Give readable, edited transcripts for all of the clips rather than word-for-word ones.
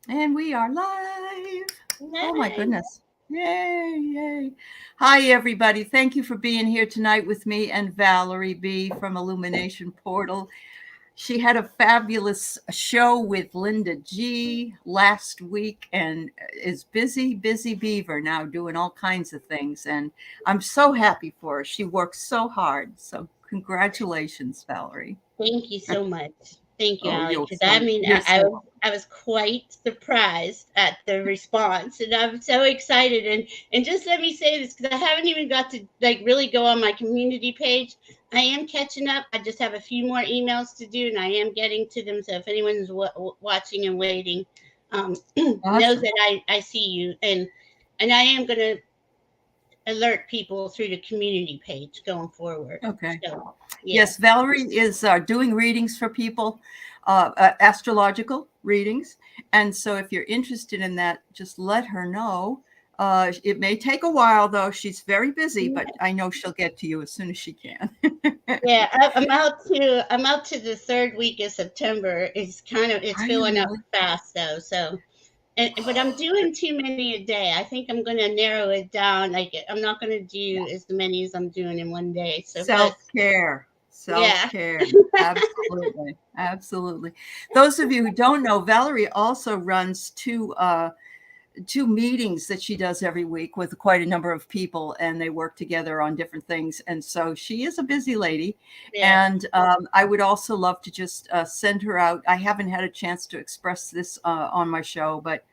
And we are live. Oh my Nice. goodness. Yay, yay. Hi, everybody. Thank you for being here tonight with me and Valerie B. from Illumination Portal. She had a fabulous show with Linda G last week and is busy, busy beaver now doing all kinds of things. And I'm so happy for her. She works so hard. So, congratulations, Valerie. Thank you so much. Thank you, Oh, Aley. Because I mean, you're I so was I was quite surprised at the response, and I'm so excited. And just let me say this, because I haven't even got to like really go on my community page. I am catching up. I just have a few more emails to do, and I am getting to them. So if anyone's watching and waiting, knows awesome. that I see you, and I am gonna alert people through the community page going forward. Okay. So yeah. Yes, Valerie is doing readings for people, astrological readings. And so if you're interested in that, just let her know. It may take a while, though. She's very busy, but I know she'll get to you as soon as she can. Yeah, I'm out to the third week of September. It's Are you filling up really? fast though. So, but I'm doing too many a day. I think I'm gonna narrow it down. Like I'm not gonna do as many as I'm doing in one day. So, but Self-care. yeah, Self-care. Absolutely. Absolutely. Those of you who don't know, Valerie also runs two meetings that she does every week with quite a number of people, and they work together on different things. And so she is a busy lady. yeah, And I would also love to just send her out. I haven't had a chance to express this on my show, but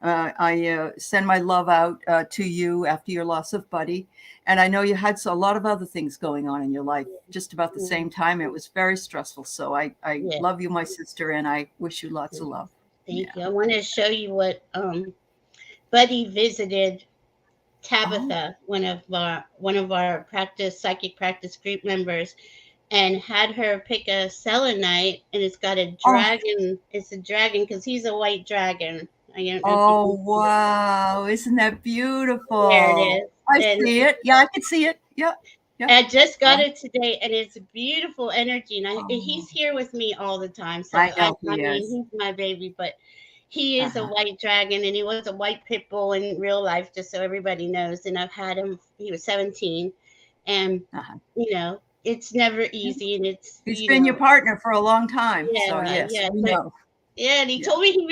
I send my love out to you after your loss of Buddy. And I know you had a lot of other things going on in your life just about the mm, same time. It was very stressful. So I yeah. love you, my sister, and I wish you lots of love. Thank Yeah. you. I want to show you what Buddy visited Oh, Tabitha, one of our practice psychic practice group members, and had her pick a selenite, and it's got a oh, dragon. It's a dragon because he's a white dragon. I don't know if you can oh, see it. wow. Isn't that There it beautiful? is. I And see it. Yeah, I can see it. Yep. Yep. I just got Oh, it today, and it's beautiful energy. And oh, he's here with me all the time. So I I, know I he mean, is. he's my baby, but he is a Uh-huh. white dragon, and he was a white pit bull in real life, just so everybody knows. And I've had him. He was 17, and Uh-huh. it's never Yeah. easy, and it's He's been your partner for a long time. So, yeah, yes, yeah. we But know. yeah, and he Yeah. told me he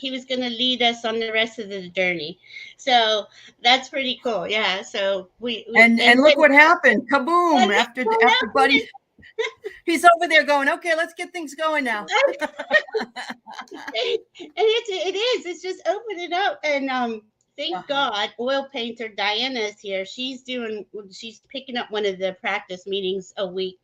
was gonna lead us on the rest of the journey. So that's pretty cool. Yeah. So we And and look then what happened. and Kaboom. then, After Buddy, he's over there going, okay, let's get things going now. and it's just open it up, and thank Uh-huh. God oil painter Diana is here. She's picking up one of the practice meetings a week.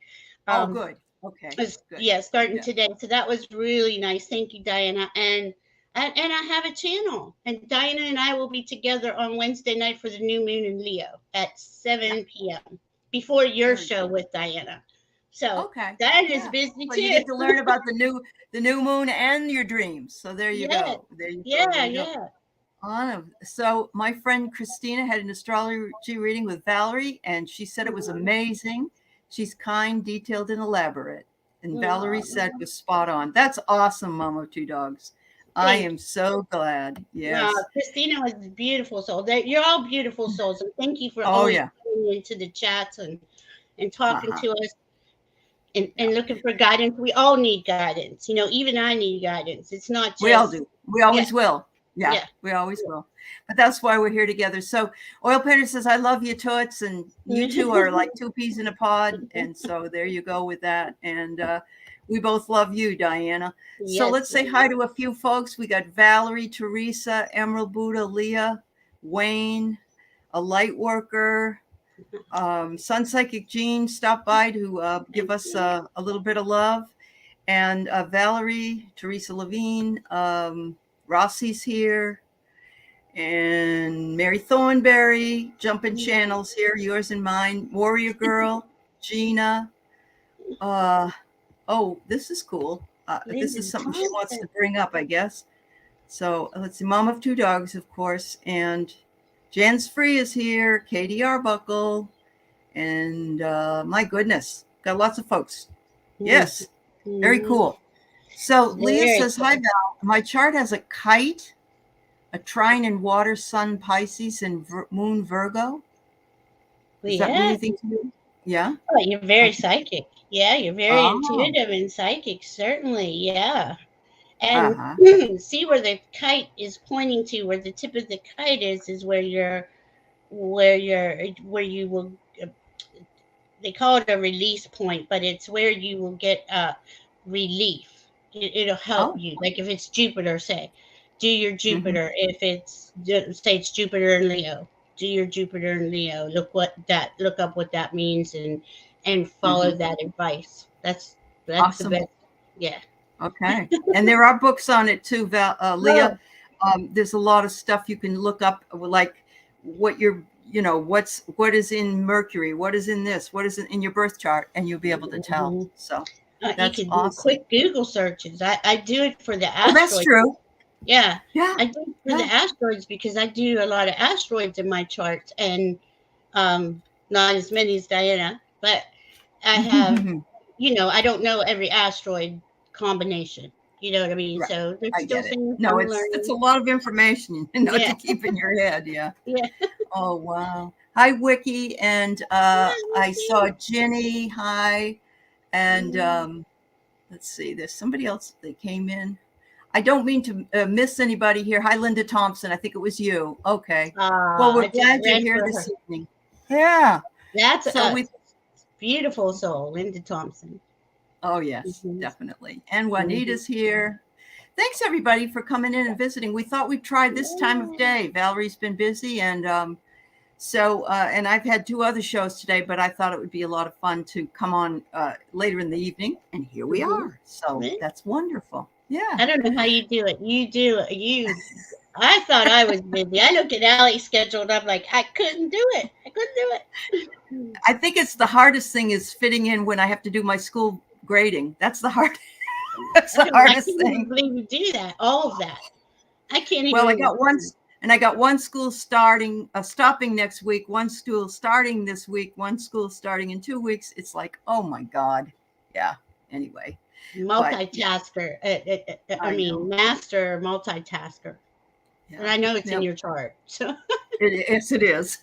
Oh, Um, good. Okay. Good. yeah, starting Yeah. today. So that was really nice. Thank you, Diana. And I have a channel, and Diana and I will be together on Wednesday night for the new moon in Leo at Yeah. 7 p.m. before your Very show good. with Diana. So Okay. that is Yeah. busy So you too. get to learn about the new moon and your dreams. So there you Yeah, go. There you go. There yeah, you go. yeah. Anna. So my friend Christina had an astrology reading with Valerie, and she said it was Mhm. amazing. She's kind, detailed, and elaborate. And Valerie Aw, said was spot on. That's awesome, Mama of Two Dogs. I thank am so glad. you. Yes. Christina was a beautiful soul. You're all beautiful souls, and thank you for Oh always yeah. coming into the chats and talking Uh-huh. to us Yeah. and looking for guidance. We all need guidance. Even I need guidance. It's not We all just, do. We yeah, always will. Yeah, yeah. we always will. But that's why we're here together. So Oil Painter says, I love you, Toots, and you two are like two peas in a pod. And so there you go with that. And we both love you, Diana. So Yes. let's say hi to a few folks. We got Valerie, Teresa, Emerald Buddha, Leah, Wayne, a light worker, Sun Psychic Jean stopped by to give Thank us you. a little bit of love, and Valerie, Teresa Levine, Rossi's here, and Mary Thornberry, jumping channels here, yours and mine, Warrior Girl, Gina. Uh, oh, this is cool. This is Lyndon something she wants Thompson. to bring up, I guess. So let's see, Mom of Two Dogs, of course, and Jan's Free is here, Katie Arbuckle, and my goodness, got lots of folks. Mhm. Yes, very Mhm. cool. So Leah Very says, "Hi cool. Val, my chart has a kite, a trine in water, sun Pisces, and moon Virgo. Well, Does that mean yeah. anything to you?" Yeah. Oh, you're very Okay. psychic. Yeah, you're very Oh. intuitive and psychic, certainly. Yeah. And Uh-huh. see where the kite is pointing to, where the tip of the kite is where you will, they call it a release point, but it's where you will get relief. It'll help Oh. you. Like if it's Jupiter, say, do your Mm-hmm. Jupiter. If it's, say it's Jupiter and Leo, do your Jupiter and Leo. Look up what that means, and follow Mm-hmm. that advice. That's the Awesome. best. Yeah. Okay. And there are books on it too, Leah. Oh, There's a lot of stuff you can look up, like what what is in Mercury, what is in this, what is in your birth chart, and you'll be able to tell. mhm. So You that's could do awesome. quick Google searches. I do it for the Oh, that's asteroids. true. Yeah, Yeah. I do it for the Yeah. asteroids because I do a lot of asteroids in my charts, and not as many as Diana, but I have, I don't know every asteroid combination. You know what I mean? Right. So there's I still get it. things No, I'm it's a learning. lot of information, not Yeah, to keep in your head. Yeah. yeah. Oh, wow. Hi, Wiki. And Yeah, I Nikki. saw Ginny. Hi. And let's see, there's somebody else that came in. I don't mean to miss anybody here. Hi, Linda Thompson. I think it was you. Okay. Well, we're I just glad you're read here for this her. evening. Yeah. That's So a we, beautiful soul, Linda Thompson. oh, yes, Hmm. definitely. And Hmm. Juanita's here. Thanks, everybody, for coming in and visiting. We thought we'd try this time of Yeah. day. Valerie's been busy, and and I've had two other shows today, but I thought it would be a lot of fun to come on later in the evening, and here we Hmm. are. So that's wonderful. Yeah. I don't know how you do it. You do it. I thought I was busy. I looked at Aley's schedule and I'm like, I couldn't do it. I couldn't do it. I think it's the hardest thing is fitting in when I have to do my school grading. That's the hard. That's the I hardest can't even thing. believe you do that. All of that. I can't Well, I even got one, understand. and I got one school stopping next week. One school starting this week. One school starting in 2 weeks. It's like, oh my god. Yeah. Anyway, but yeah, Multitasker. I I mean, know. master multitasker. And Yeah. I know it's in Yep. your chart. So Yes, it is.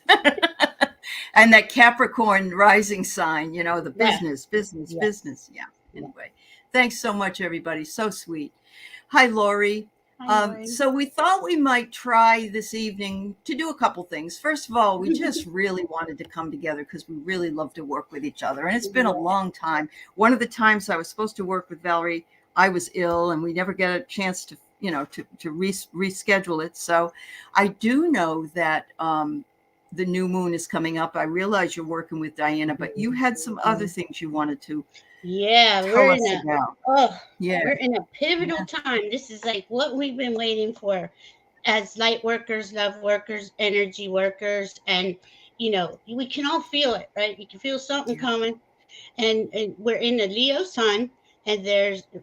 And that Capricorn rising sign, the yeah. business, Yes. business. Yeah. Yeah. Anyway, thanks so much, everybody. So sweet. Hi, Lori. Hi, Lori. So we thought we might try this evening to do a couple things. First of all, we just really wanted to come together because we really love to work with each other. And it's been a Yeah. long time. One of the times I was supposed to work with Valerie, I was ill and we never get a chance to, reschedule it. So I do know that the new moon is coming up. I realize you're working with Diana, but you had some other things you wanted to Yeah, tell us about. oh, Yeah. we're in a pivotal Yeah. time. This is like what we've been waiting for as light workers, love workers, energy workers, and we can all feel it, right? You can feel something Yeah. coming, and we're in the Leo sun, and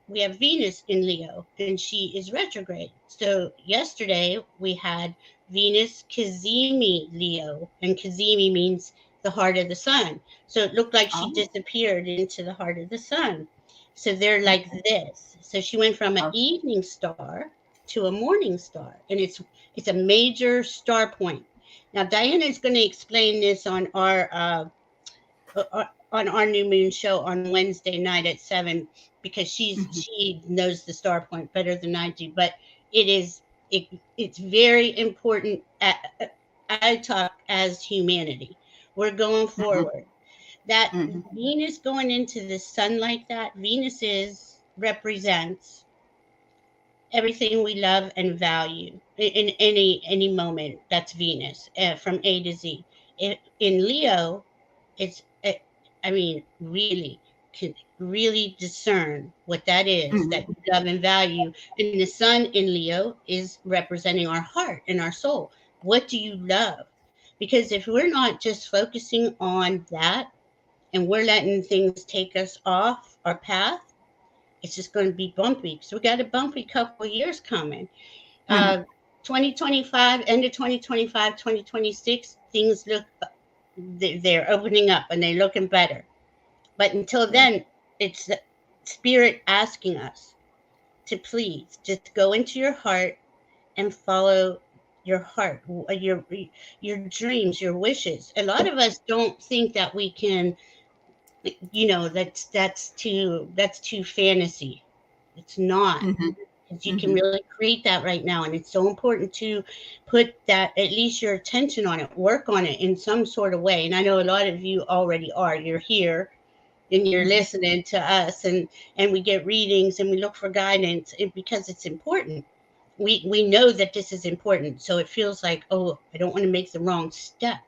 we have Venus in Leo, and she is retrograde. So yesterday we had Venus Kazemi Leo, and Kazemi means the heart of the sun. So it looked like she Oh, disappeared into the heart of the sun. So they're like okay. this. So she went from an Oh, evening star to a morning star, and it's a major star point. Now Diana is going to explain this on our new moon show on Wednesday night at 7 because mhm, she knows the star point better than I do. But it is it's very important. I talk as humanity. We're going mhm, forward. That mhm, Venus going into the sun like that. Venus is represents everything we love and value in any moment. That's Venus from A to Z. In Leo, it's I mean really can really discern what that is mhm, that we love and value. And the sun in Leo is representing our heart and our soul. What do you love? Because if we're not just focusing on that and we're letting things take us off our path, it's just going to be bumpy. So we got a bumpy couple of years coming. mhm, 2025, end of 2025, 2026, things look, they're opening up and they're looking better. But until good. then, it's the spirit asking us. to please just go into your heart and follow your heart, your dreams, your wishes. A lot of us don't think that we can, that's too fantasy. It's not. Hmm. 'Cause you can Hmm. really create that right now, and it's so important to put that, at least your attention on it, work on it in some sort of way. And I know a lot of you already are. You're here and you're Hmm. listening to us, and we get readings and we look for guidance, because it's important. We know that this is important, so it feels like, oh, I don't want to make the wrong step.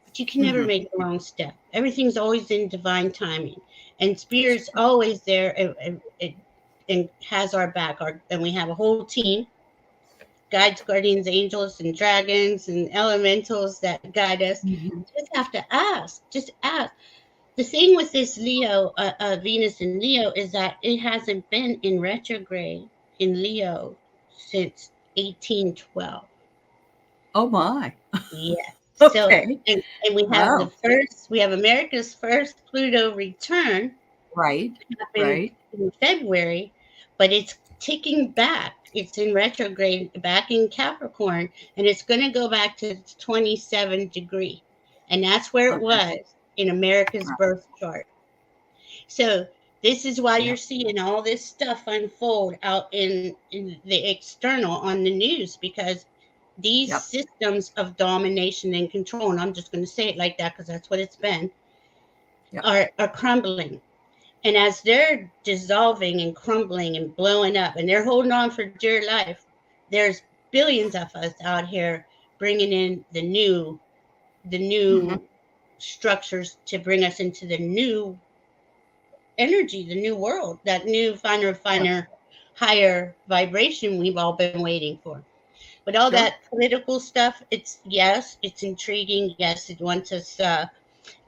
But you can never Hmm. make the wrong step. Everything's always in divine timing, and spirit's always there, and has our back. And we have a whole team: guides, guardians, angels, and dragons, and elementals that guide us. Hmm. Just have to ask. Just ask. The thing with this Leo, Venus in Leo, is that it hasn't been in retrograde in Leo since 1812. Oh my. Yes. So, Okay. and Wow. we have America's first Pluto return Right. happened Right. in February, but it's ticking back. It's in retrograde back in Capricorn, and it's going to go back to 27 degree. And that's where it Okay. was in America's Right. birth chart. So this is why Yeah. you're seeing all this stuff unfold out in the external on the news, because these Yep. systems of domination and control, and I'm just going to say it like that because that's what it's been, Yep. are crumbling. And as they're dissolving and crumbling and blowing up, and they're holding on for dear life, there's billions of us out here bringing in the Hmm. new structures to bring us into the new energy, the new world, that new Yep. finer, higher vibration we've all been waiting for. But all Sure. that political stuff, it's, yes, it's intriguing. Yes, it wants us to Our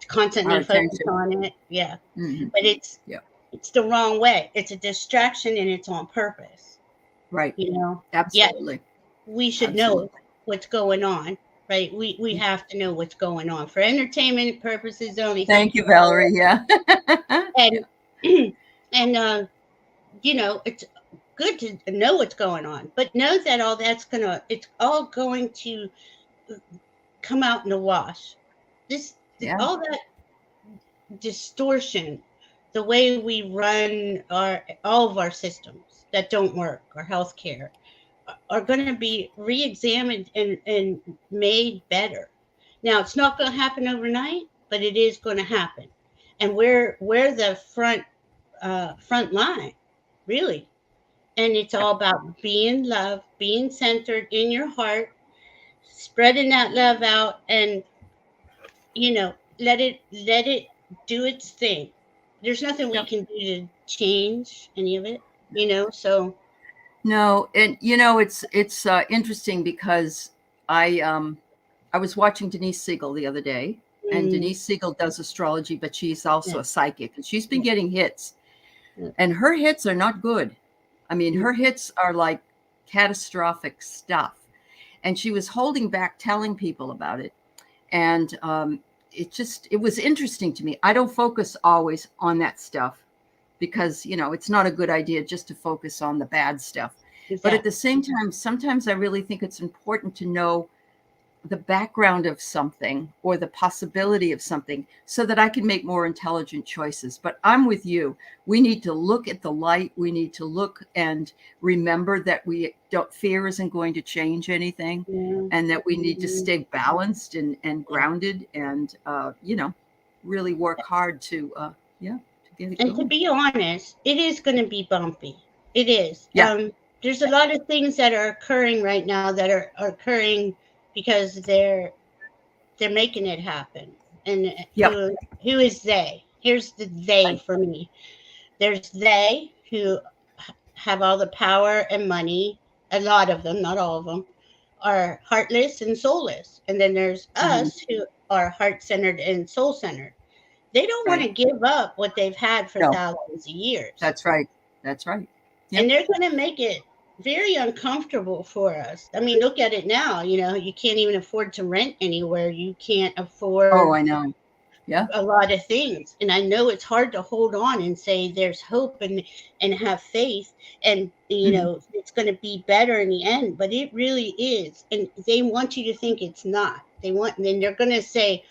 constantly focus attention. on it. Yeah, Hmm. but Yep. it's the wrong way. It's a distraction, and it's on purpose. Right. You know. Yes, Absolutely. we should know Absolutely. what's going on. Right, we have to know what's going on for entertainment purposes only. Thank Thank you, you, Valerie. Yeah. Yeah. and and it's good to know what's going on, but know that it's all going to come out in the wash. Yeah. All that distortion, the way we run all of our systems that don't work, our healthcare, are going to be re-examined and made better. Now, it's not going to happen overnight, but it is going to happen, and we're the front line, really. And it's Yep. all about being love, being centered in your heart, spreading that love out, and let it do its thing. There's nothing we Yep. can do to change any of it, so No, and it's interesting because I was watching Denise Siegel the other day, and mm, Denise Siegel does astrology, but she's also yeah, a psychic, and she's been yeah, getting hits, yeah, and her hits are not good. I mean, mm, her hits are like catastrophic stuff, and she was holding back telling people about it, and it was interesting to me. I don't focus always on that stuff because it's not a good idea just to focus on the bad stuff, but at the exactly. same time sometimes I really think it's important to know the background of something or the possibility of something so that I can make more intelligent choices. But I'm with you. We need to look at the light. We need to look and remember that we don't fear isn't going to change anything, Yeah, and that we need to mm, stay balanced and yeah. grounded and really work hard to yeah, to get it And to going. be honest, it is going to be bumpy. It is. Yeah. There's a lot of things that are occurring right now that are occurring because they're making it happen. And Yep. who is they? Here's the they Right. for me. There's they who have all the power and money. A lot of them, not all of them, are heartless and soulless. And then there's Hmm. us who are heart centered and soul centered. They don't want Right. to give up what they've had for No, thousands of years. that's right. That's right. And Yep. they're going to make it very uncomfortable for us. I mean, look at it now. You can't even afford to rent anywhere. You can't Oh, afford I know. Yeah. a lot of things. And I know it's hard to hold on and say there's hope and have faith, and Mhm. it's going to be better in the end, but it really is. And they want you to think it's not. And then they're going to say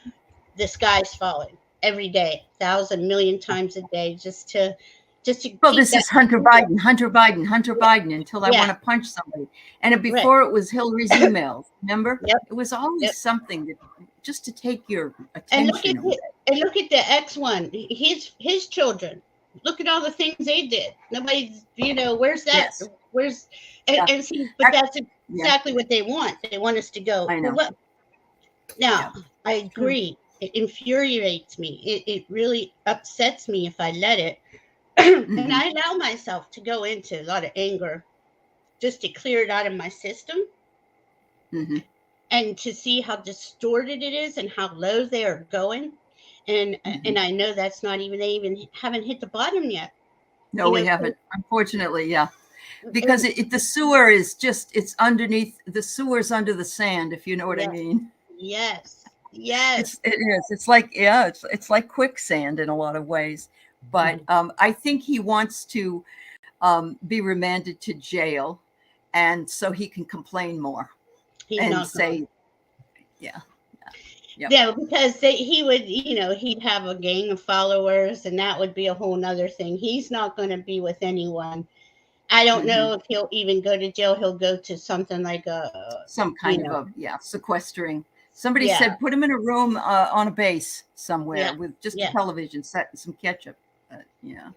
the sky's falling every day, 1,000,000,000 times a day, just to Well, keep this that is Hunter fear. Biden, Hunter Biden, Hunter Yeah, Biden until I yeah, want to punch somebody. And right. before it was Hillary's emails, remember? Yep, It was always yep. something that just to take your And look attention at away. the X one, his children. Look at all the things they did. Nobody's, where's that? Yes. Where's Yeah. and see, but that's Yeah. exactly what they want. They want us to go, I well, know. what now? Yeah. I True. agree. It infuriates me. It really upsets me if I let it. And Hmm. I allow myself to go into a lot of anger just to clear it out of my system, Hmm. and to see how distorted it is and how low they are going. and Hmm. and I know that's not even, they even haven't hit the bottom yet. No, you we know haven't. Unfortunately, yeah. Because and the sewer is just, it's underneath, the sewer's under the sand, if you know what I yeah, mean. yes, yes. It is. It's like, yeah, it's like quicksand in a lot of ways. But Mhm. I think he wants to be remanded to jail, and so he can complain more He's and not going. say, yeah, yeah, yep. Yeah, because he would, he'd have a gang of followers, and that would be a whole nother thing. He's not going to be with anyone. I don't Hmm. know if he'll even go to jail. He'll go to something like Some you kind of know a, yeah, sequestering. Somebody yeah, said put him in a room on a base somewhere yeah, with just a yeah. television set and some ketchup. Yeah.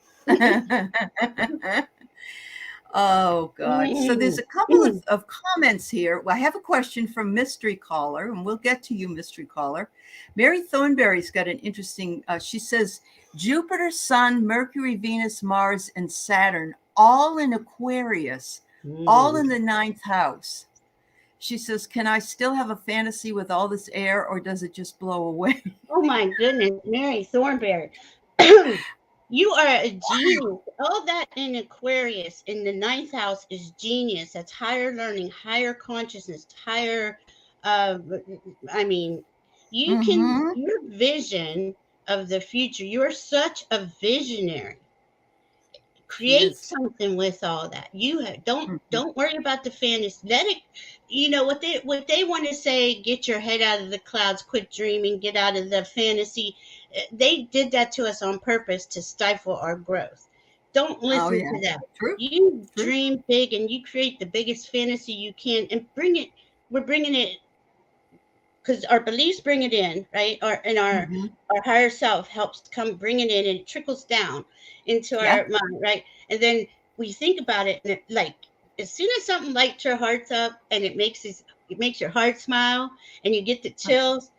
Oh God. So there's a couple of comments here. Well, I have a question from Mystery Caller, and we'll get to you, Mystery Caller. Mary Thornberry's got an interesting, she says, Jupiter, Sun, Mercury, Venus, Mars, and Saturn, all in Aquarius, all in the ninth house. She says, can I still have a fantasy with all this air, or does it just blow away? Oh my goodness, Mary Thornberry. You are a genius. All that in Aquarius in the ninth house is genius. That's higher learning, higher consciousness, higher. Uh, I mean, Mm-hmm. your vision of the future. You're such a visionary. She Create is. something with all that. Don't Mm-hmm. don't worry about the fantasy. Let it. You know what they want to say. Get your head out of the clouds. Quit dreaming. Get out of the fantasy. They did that to us on purpose to stifle our growth. Don't Oh listen yeah. to that. True. You True. dream big and you create the biggest fantasy you can and bring it. We're bringing it because our beliefs bring it in, right? Mm-hmm. Our higher self helps come bring it in, and it trickles down into Yeah. our mind, right? And then we think about it, and like as soon as something lights your hearts up, and it makes your heart smile, and you get the chills.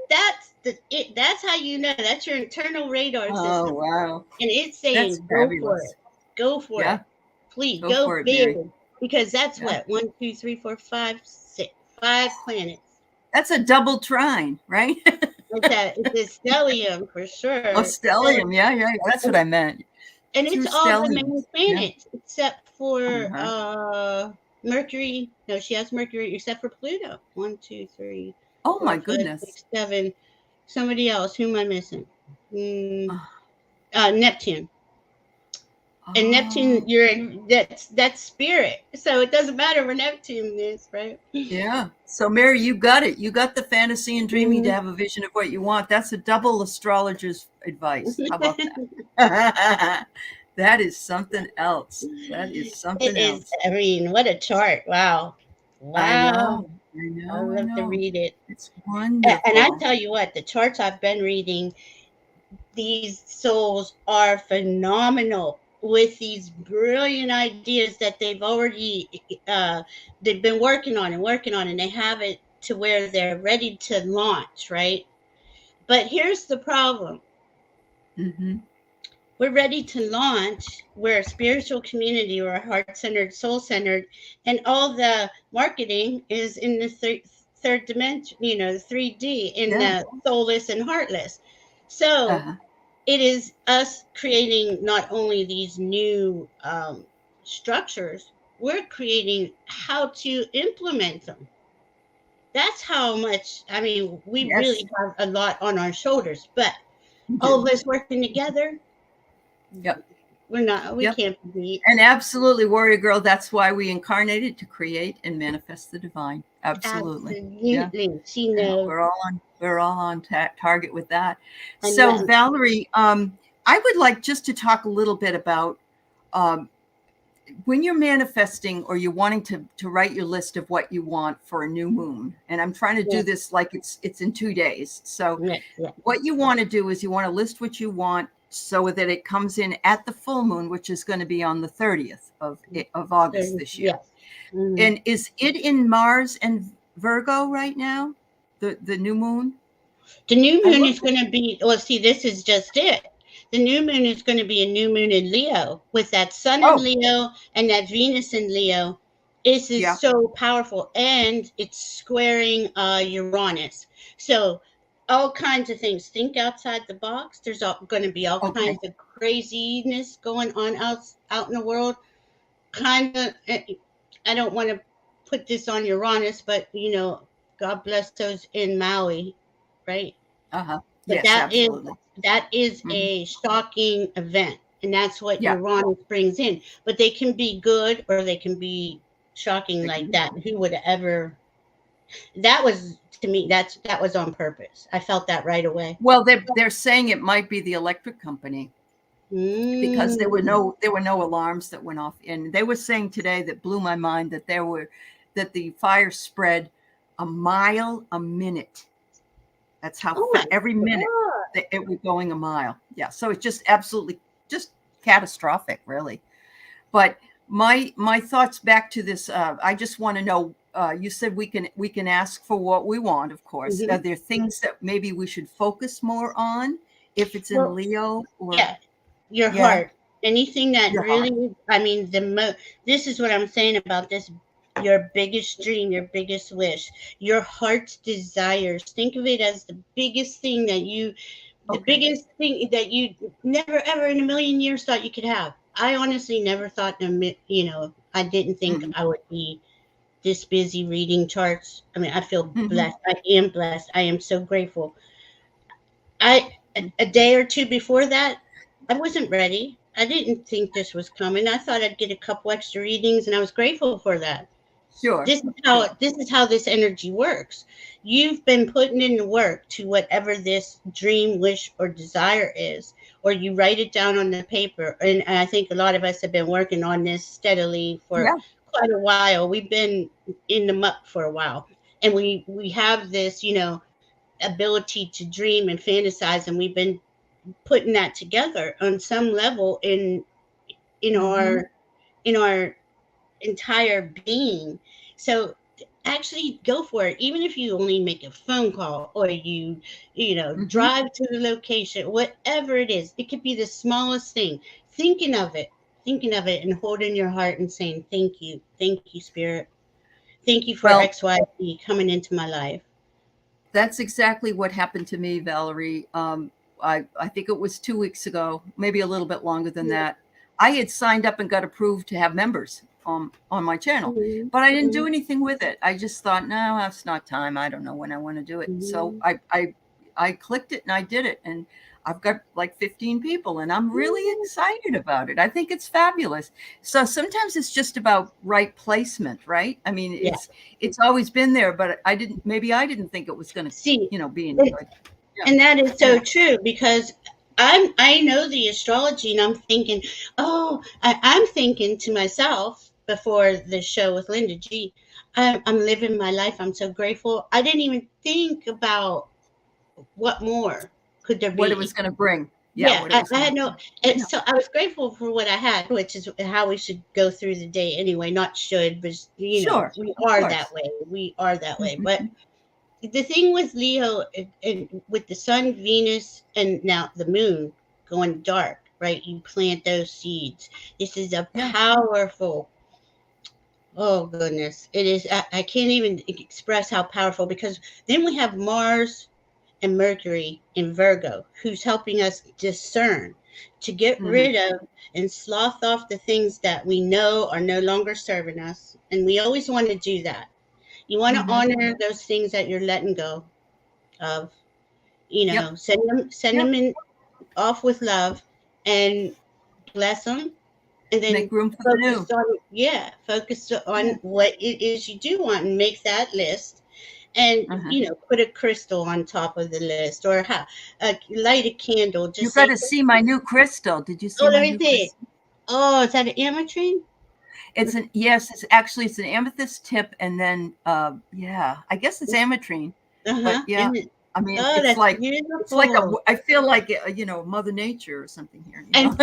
That's how you know that's your internal radar Oh system, wow. and it's That's saying fabulous. go for Yeah. it, please Go go for it, big, Mary. because that's Yeah. what 5 planets. That's a double trine, right? It's a stellium for Oh, sure. stellium. Yeah, yeah, yeah. That's what And, I meant. and Two it's all the main stelliums. Yeah. planets except for Uh-huh. Mercury. No, she has Mercury except for Pluto. One, two, three, Oh my four, five, goodness. 6, 7. Somebody else. Who am I missing? Mm, Oh, Neptune. And Neptune, oh, that's spirit. So it doesn't matter where Neptune is, right? yeah. So Mary, you got it. You got the fantasy and dreaming to Mhm. have a vision of what you want. That's a double astrologer's advice. How about that? That is something else. That is It something is. else. I mean, what a chart! Wow, I wow. know. I I know. I love to know. read it. It's And I wonderful. tell you what, the charts I've been reading, these souls are phenomenal with these brilliant ideas that they've been working on, and they have it to where they're ready to launch, right? But here's the problem. Mm-hmm. We're ready to launch. We're a spiritual community. We're heart-centered, soul-centered, and all the marketing is in the third dimension, the 3D, in Yeah. the soulless and heartless. So Uh-huh. it is us creating not only these new structures, we're creating how to implement them. That's how much, I mean, we Yes. really have a lot on our shoulders. But all of us working together. Yep. We Yep. can't beat. And absolutely, warrior girl. That's why we incarnated, to create and manifest the divine. Absolutely. Yeah. Absolutely. She Yeah, knows. we're all on target with that. And So Valerie, I would like just to talk a little bit about um, when you're manifesting or you're wanting to write your list of what you want for a new moon. And I'm trying to do this like it's in 2 days. So what you want to do is you want to list what you want so that it comes in at the full moon, which is going to be on the 30th of August this year. Yes. Mm-hmm. And is it in Mars and Virgo right now? The new moon? The new moon is going to be, well, see, this is just it. The new moon is going to be a new moon in Leo with that sun in Leo and that Venus in Leo. This is so powerful, and it's squaring Uranus. So all kinds of things. Think outside the box. There's going to be all kinds of craziness going on out in the world. Kind of, I don't want to put this on Uranus, but God bless those in Maui, right? But yes, absolutely. That is a shocking event, and that's what Uranus brings in. But they can be good or they can be shocking like that. Who would ever? That was, to me, that was on purpose. I felt that right away. Well, they're saying it might be the electric company. Because there were no alarms that went off, and they were saying today, that blew my mind, that the fire spread a mile a minute. That's how every minute it was going a mile. Yeah, so it's just absolutely just catastrophic, really. But my thoughts back to this, I just want to know. You said we can ask for what we want, of course. Are there things that maybe we should focus more on if it's in Leo? Or your heart, anything that really, I mean, this is what I'm saying about this. Your biggest dream, your biggest wish, your heart's desires. Think of it as the biggest thing that you never ever in a million years thought you could have. I honestly never thought, I didn't think I would be this busy reading charts. I mean, I feel blessed. I am blessed. I am so grateful. A day or two before that, I wasn't ready. I didn't think this was coming. I thought I'd get a couple extra readings, and I was grateful for that. Sure. This is how this energy works. You've been putting in the work to whatever this dream, wish, or desire is, or you write it down on the paper. And I think a lot of us have been working on this steadily for quite a while. We've been in the muck for a while, and we have this, ability to dream and fantasize, and we've been putting that together on some level in our entire being. So actually go for it, even if you only make a phone call or you drive to the location, whatever it is. It could be the smallest thing. Thinking of it and holding your heart and saying thank you, spirit, thank you for XYZ coming into my life. That's exactly what happened to me, Valerie. I think it was 2 weeks ago, maybe a little bit longer than that. I had signed up and got approved to have members on my channel, but I didn't do anything with it. I just thought, no, that's not time. I don't know when I want to do it. So I clicked it and I did it, and I've got like 15 people, and I'm really excited about it. I think it's fabulous. So sometimes it's just about right placement, right? I mean, it's always been there, but I didn't think it was going to, be any good. Yeah. And that is so true, because I know the astrology, and I'm thinking, I'm thinking to myself before the show with Linda G, I'm living my life. I'm so grateful. I didn't even think about what more could there be. What it was going to bring. Yeah, I had no. So I was grateful for what I had, which is how we should go through the day anyway. Not should, but we are that way. We are that way. But the thing with Leo and with the sun, Venus, and now the moon going dark, right? You plant those seeds. This is a powerful. Oh goodness, it is. I can't even express how powerful, because then we have Mars and Mercury in Virgo, who's helping us discern, to get rid of and slough off the things that we know are no longer serving us. And we always want to do that. You want to honor those things that you're letting go of, send them in, off with love and bless them, and then Make room for the new. focus on, yeah, focus on Yeah. what it is you do want and make that list. And Uh-huh. put a crystal on top of the list, or light a candle. You Just got say, to see my new crystal. Did you see oh, let my me new see. crystal? Oh, is that an ametrine? It's an yes. It's actually it's an amethyst tip, and then yeah, I guess it's ametrine. But Uh-huh. yeah, And it, I mean oh, it's that's like beautiful. I feel like Mother Nature or something here. And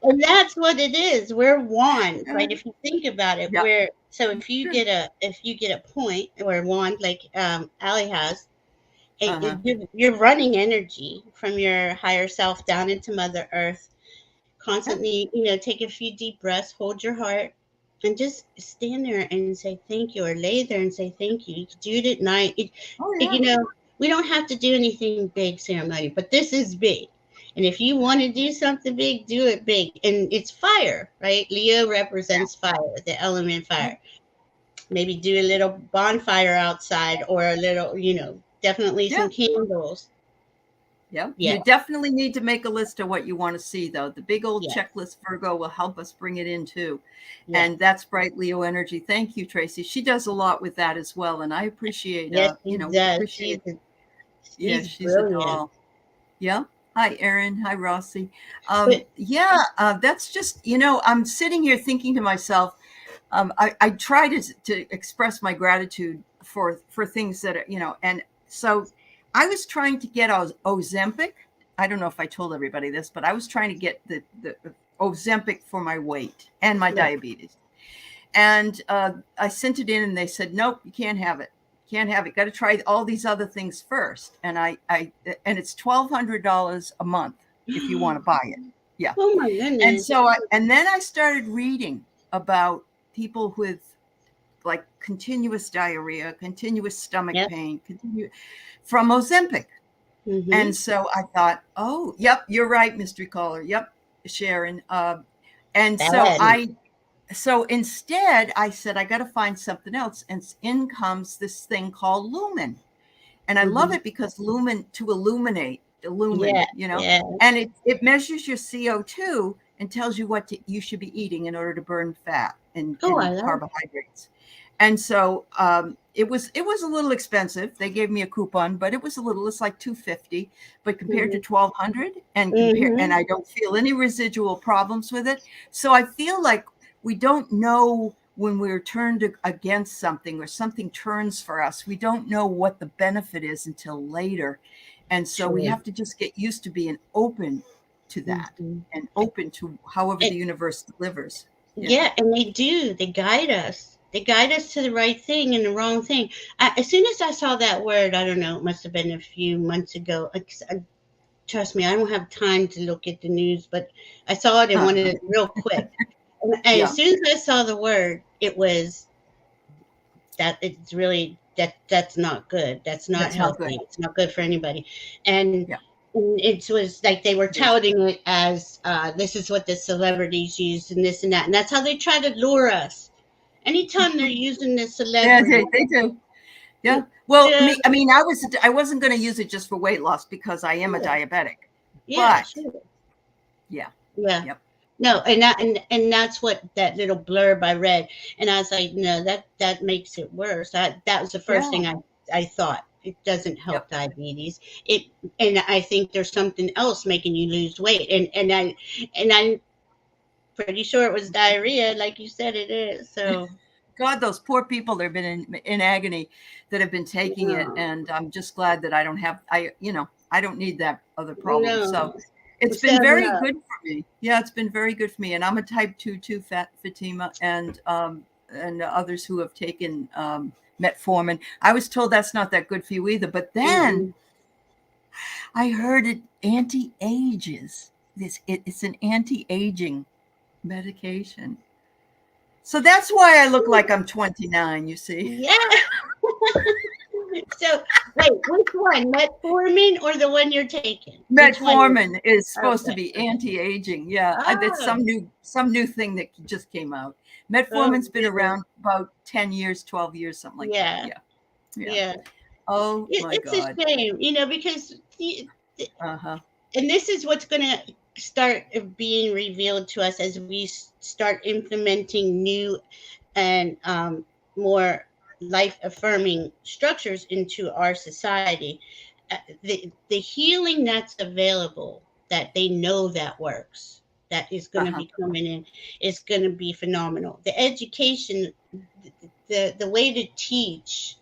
and that's what it is. We're wands, right? If you think about it, Yeah. we're so if you Sure. get a point or a wand like Aley has, Uh-huh. you're running energy from your higher self down into Mother Earth. Yeah. Constantly, take a few deep breaths, hold your heart, and just stand there and say thank you, or lay there and say thank you. You can do it at night. Oh It- yeah. you know, we don't have to do anything big ceremony, but this is big. And if you want to do something big, do it big. And it's fire, right? Leo Yeah. represents fire, the element Yeah. fire. Maybe do a little bonfire outside, or a little, definitely Yeah. some candles. Yeah. Yeah, You definitely need to make a list of what you want to see, though. The big old yes, checklist Virgo will help us bring it in too. yes, And that's bright Leo energy. Thank you, Tracy. She does a lot with that as well. And I appreciate yes, she we does. appreciate yeah, She's she's a brilliant. doll. Yeah. Hi, Erin. Hi, Rossi. But Yeah, that's just, I'm sitting here thinking to myself, I try to express my gratitude for things that are, and so I was trying to get Ozempic. I don't know if I told everybody this, but I was trying to get the Ozempic for my weight and my yeah. diabetes. And I sent it in, and they said, nope, you can't have it. Can't have it. Got to try all these other things first. And and it's $1,200 a month if you want to buy it. Yeah. Oh my And goodness. so and then I started reading about people with like continuous diarrhea, continuous stomach Yep. pain, from Ozempic. Mm-hmm. And so I thought, oh, yep, you're right, mystery caller. Yep, Sharon. And so Bad. so instead I said, I got to find something else. And in comes this thing called Lumen. And I love Mm-hmm. it because Lumen, to illumine, Yeah. Yeah. and it measures your CO2 and tells you what you should be eating in order to burn fat Oh, I and love. carbohydrates. And so it was a little expensive. They gave me a coupon, but it's like 250, but compared to Mm-hmm. 1200 and Mm-hmm. I don't feel any residual problems with it. So I feel like we don't know when we're turned against something or something turns for us, we don't know what the benefit is until later. And so we True. have to just get used to being open to that Mm-hmm. and open to however And, the universe delivers. yeah, and they do. They guide us. They guide us to the right thing and the wrong thing. As soon as I saw that word, I don't know, it must have been a few months ago. Trust me, I don't have time to look at the news, but I saw it and wanted Uh-huh. it real quick. And as Yeah, soon as I saw the word, it was that it's really that's not good. That's not that's not good. healthy. It's not good for anybody. And Yeah, it was like they were it is. touting it as this is what the celebrities use and this and that. And that's how they try to lure us. Anytime they're using the Yeah, celebrity. they do. Yeah. Well, Yeah, I wasn't going to use it just for weight loss because I am a sure. diabetic. Yeah, But sure. yeah, Yeah. yep, No, and that's what that little blurb I read, and I was like, no, that makes it worse. That was the first yeah, thing I thought. It doesn't help yep. diabetes. It and I think there's something else making you lose weight, and I'm pretty sure it was diarrhea, like you said it is. So God, those poor people that have been in agony that have been taking it. no, And I'm just glad that I don't have, I don't need that other problem. So no, it's so been very no, good for me. Yeah, it's been very good for me. And I'm a type 2, too, Fatima, and others who have taken metformin. I was told that's not that good for you either. But then mm-mm. I heard it anti-ages. It's an anti-aging medication. So that's why I look like I'm 29, you see. Yeah. So wait, which one, metformin or the one you're taking? Which one? Metformin is supposed to Okay. be anti-aging. Yeah, it's Oh, some new thing that just came out. oh Metformin's been goodness. around about 10 years, 12 years, something like that. Yeah, Yeah. Yeah. yeah. Oh It, my it's a God. shame, because Uh-huh. And this is what's going to start being revealed to us as we start implementing new and more life affirming structures into our society. The healing that's available, that they know that works, that is going to Uh-huh. be coming in, is going to be phenomenal. The education, the way to teach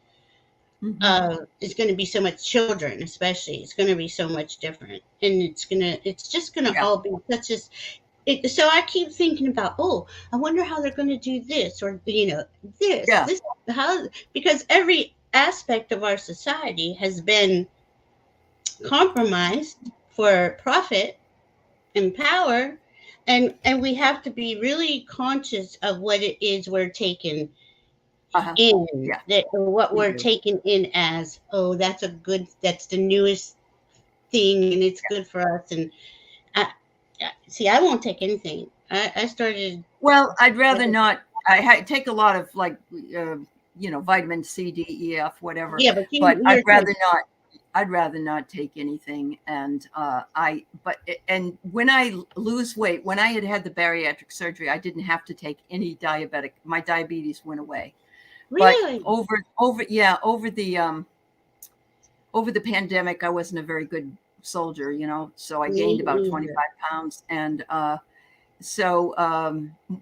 is going to be so much, children especially, it's going to be so much different, and it's just going to Yeah. all be such as it. So I keep thinking about, oh, I wonder how they're going to do this, or Yeah. this, how, because every aspect of our society has been compromised for profit and power, and we have to be really conscious of what it is we're taking Uh-huh. in, Yeah. that what We we're do. taking in as, oh, that's the newest thing and it's good for us. And I, see, I won't take anything. I started. Well, I'd rather not. Take a lot of like, vitamin C, D, E, F, whatever. Yeah, but But you're I'd rather not. I'd rather not take anything. And and when I lose weight, when I had the bariatric surgery, I didn't have to take any diabetic. My diabetes went away. But really. over the pandemic, I wasn't a very good soldier, so I Me gained about either. 25 pounds. And so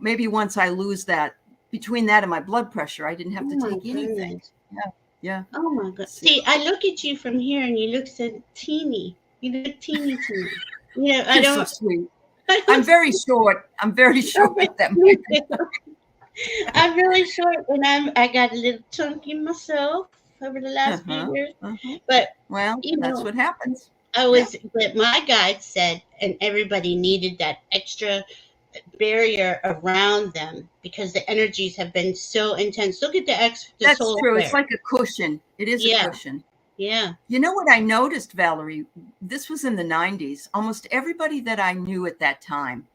maybe once I lose that, between that and my blood pressure, I didn't Oh have to my take anything. goodness. Yeah. Yeah. Oh my god. So, See, I look at you from here and you look so teeny. You look teeny to me. I you're so don't. sweet. I I'm don't. very short. I'm very short. That might be. I'm really short, and I got a little chunky myself over the last few Uh-huh. years. Uh-huh. But Well, you that's know, what happens. I Yeah. was. But my guide said, and everybody needed that extra barrier around them because the energies have been so intense. Look at the That's solar true. It's flare. like a cushion. It is a Yeah, cushion. yeah. You know what I noticed, Valerie? This was in the 90s. Almost everybody that I knew at that time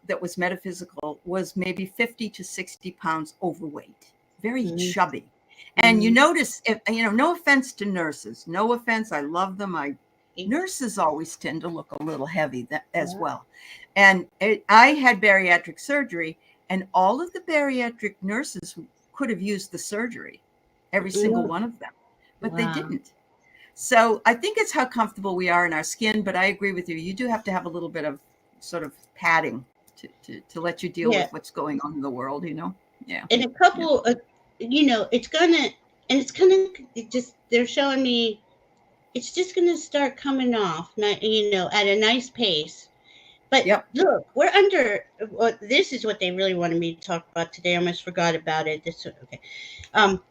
that was metaphysical was maybe 50 to 60 pounds overweight, very Mm-hmm. chubby. And you Mm-hmm. notice, no offense to nurses, no offense, I love them. Nurses always tend to look a little heavy as Yeah. well. And I had bariatric surgery, and all of the bariatric nurses could have used the surgery, every single one of them, but they Wow. didn't. So I think it's how comfortable we are in our skin, but I agree with you. You do have to have a little bit of sort of padding to let you deal Yeah. with what's going on in the world, Yeah. And a Yeah. couple of, it's gonna it just, they're showing me it's just gonna start coming off, at a nice pace. But Yep. look, we're under. Well, this is what they really wanted me to talk about today. I almost forgot about it. Okay. Um,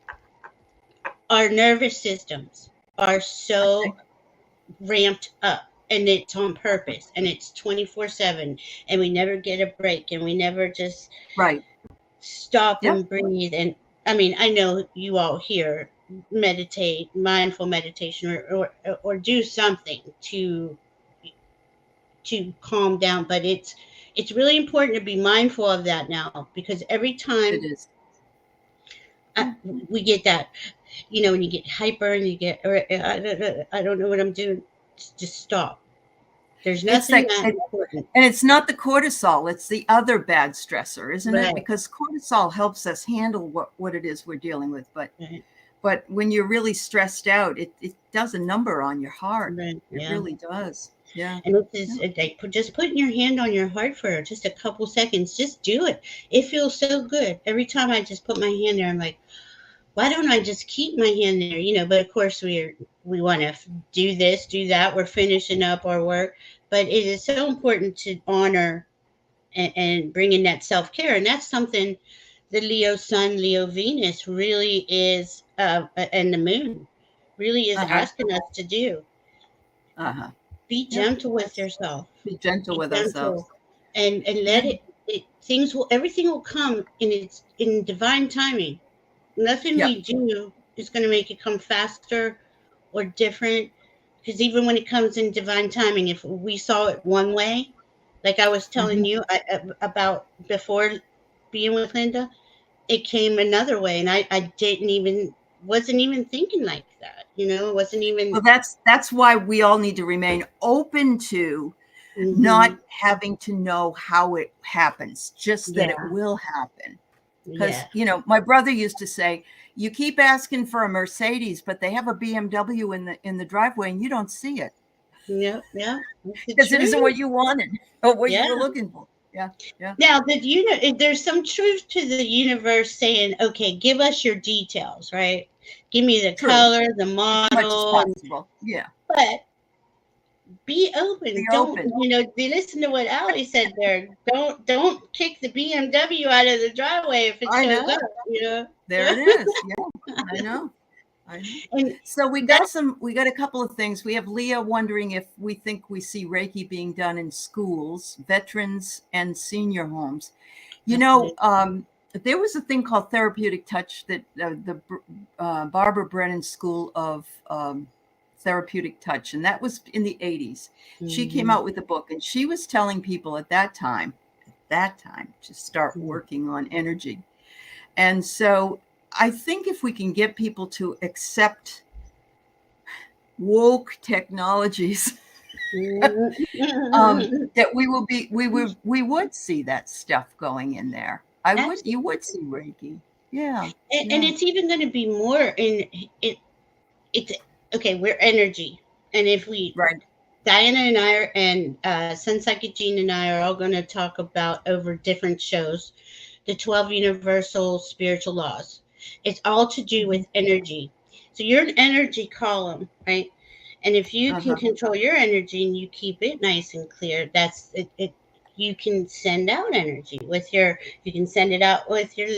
our nervous systems are so Okay. ramped up, and it's on purpose, and it's 24/7, and we never get a break, and we never just Right. stop Yep. and breathe. And I mean, I know you all here meditate, mindful meditation, or do something to calm down, but it's really important to be mindful of that now, because every It time is. I, we get that, when you get hyper and you get, or I don't know what I'm doing, just stop. There's It's nothing like, that important. and it's not the cortisol, it's the other bad stressor, isn't it? Right, Because cortisol helps us handle what it is we're dealing with. right, But when you're really stressed out, it does a number on your heart. right, It yeah. really does. Yeah. And it's just like, just putting your hand on your heart for just a couple seconds. Just do it. It feels so good. Every time I just put my hand there, I'm like, why don't I just keep my hand there? But of course we want to do this, do that. We're finishing up our work, but it is so important to honor and bring in that self care, and that's something the Leo Sun, Leo Venus really is, and the Moon really is Uh-huh. asking us to do. Uh-huh. Be Yep. gentle with yourself. Be gentle Be with ourselves. gentle, and Yeah. let everything will come in divine timing. Nothing Yep. we do is going to make it come faster or different, because even when it comes in divine timing, if we saw it one way, like I was telling Mhm. you about before being with Linda, it came another way, and I didn't even wasn't even thinking like that. Wasn't even. Well, that's why we all need to remain open to not having to know how it happens, just that it will happen. Because, my brother used to say, you keep asking for a Mercedes, but they have a BMW in the driveway and you don't see it. Yeah. Because it isn't what you wanted or what you Yeah. were looking for. Yeah. Now, there's some truth to the universe saying, okay, give us your details, right? Give me the color, the model. As much as possible. Yeah. But be open. Be Don't open. they listen to what Aley said there. Don't kick the BMW out of the driveway if it shows up, There it is. Yeah. I know. And so we got a couple of things. We have Leah wondering if we think we see Reiki being done in schools, veterans, and senior homes. There was a thing called therapeutic touch that the Barbara Brennan School of Therapeutic Touch, and that was in the 80s. She came out with a book, and she was telling people at that time to start working on energy. And so I think if we can get people to accept woke technologies, that we would see that stuff going in there. You would see Reiki. Yeah. And it's even going to be more in it. It's okay. We're energy. And if we, Diana and I are, and Sensei Jean and I are all going to talk about over different shows, the 12 universal spiritual laws. It's all to do with energy. So you're an energy column, right? And if you can control your energy and you keep it nice and clear, that's it. You can send out energy you can send it out with your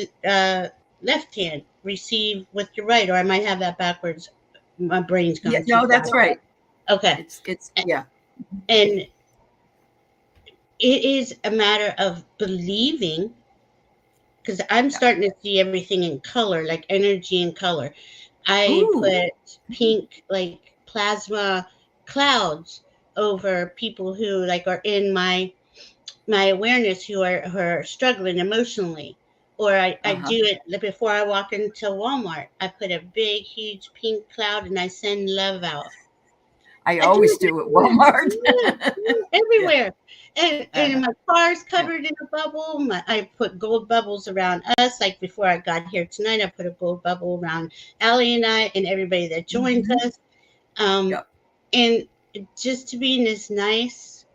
left hand, receive with your right, or I might have that backwards. My brain's going. Yeah, no, that's right. Okay. It's yeah. And it is a matter of believing, because I'm starting to see everything in color, like energy in color. I put pink, like plasma clouds over people who are in my awareness, who are struggling emotionally. Or I do it before I walk into Walmart. I put a big, huge pink cloud and I send love out. I always do at Walmart. Everywhere. And my car's covered in a bubble. I put gold bubbles around us. Like before I got here tonight, I put a gold bubble around Aley and I and everybody that joins us. And just to be in this nice,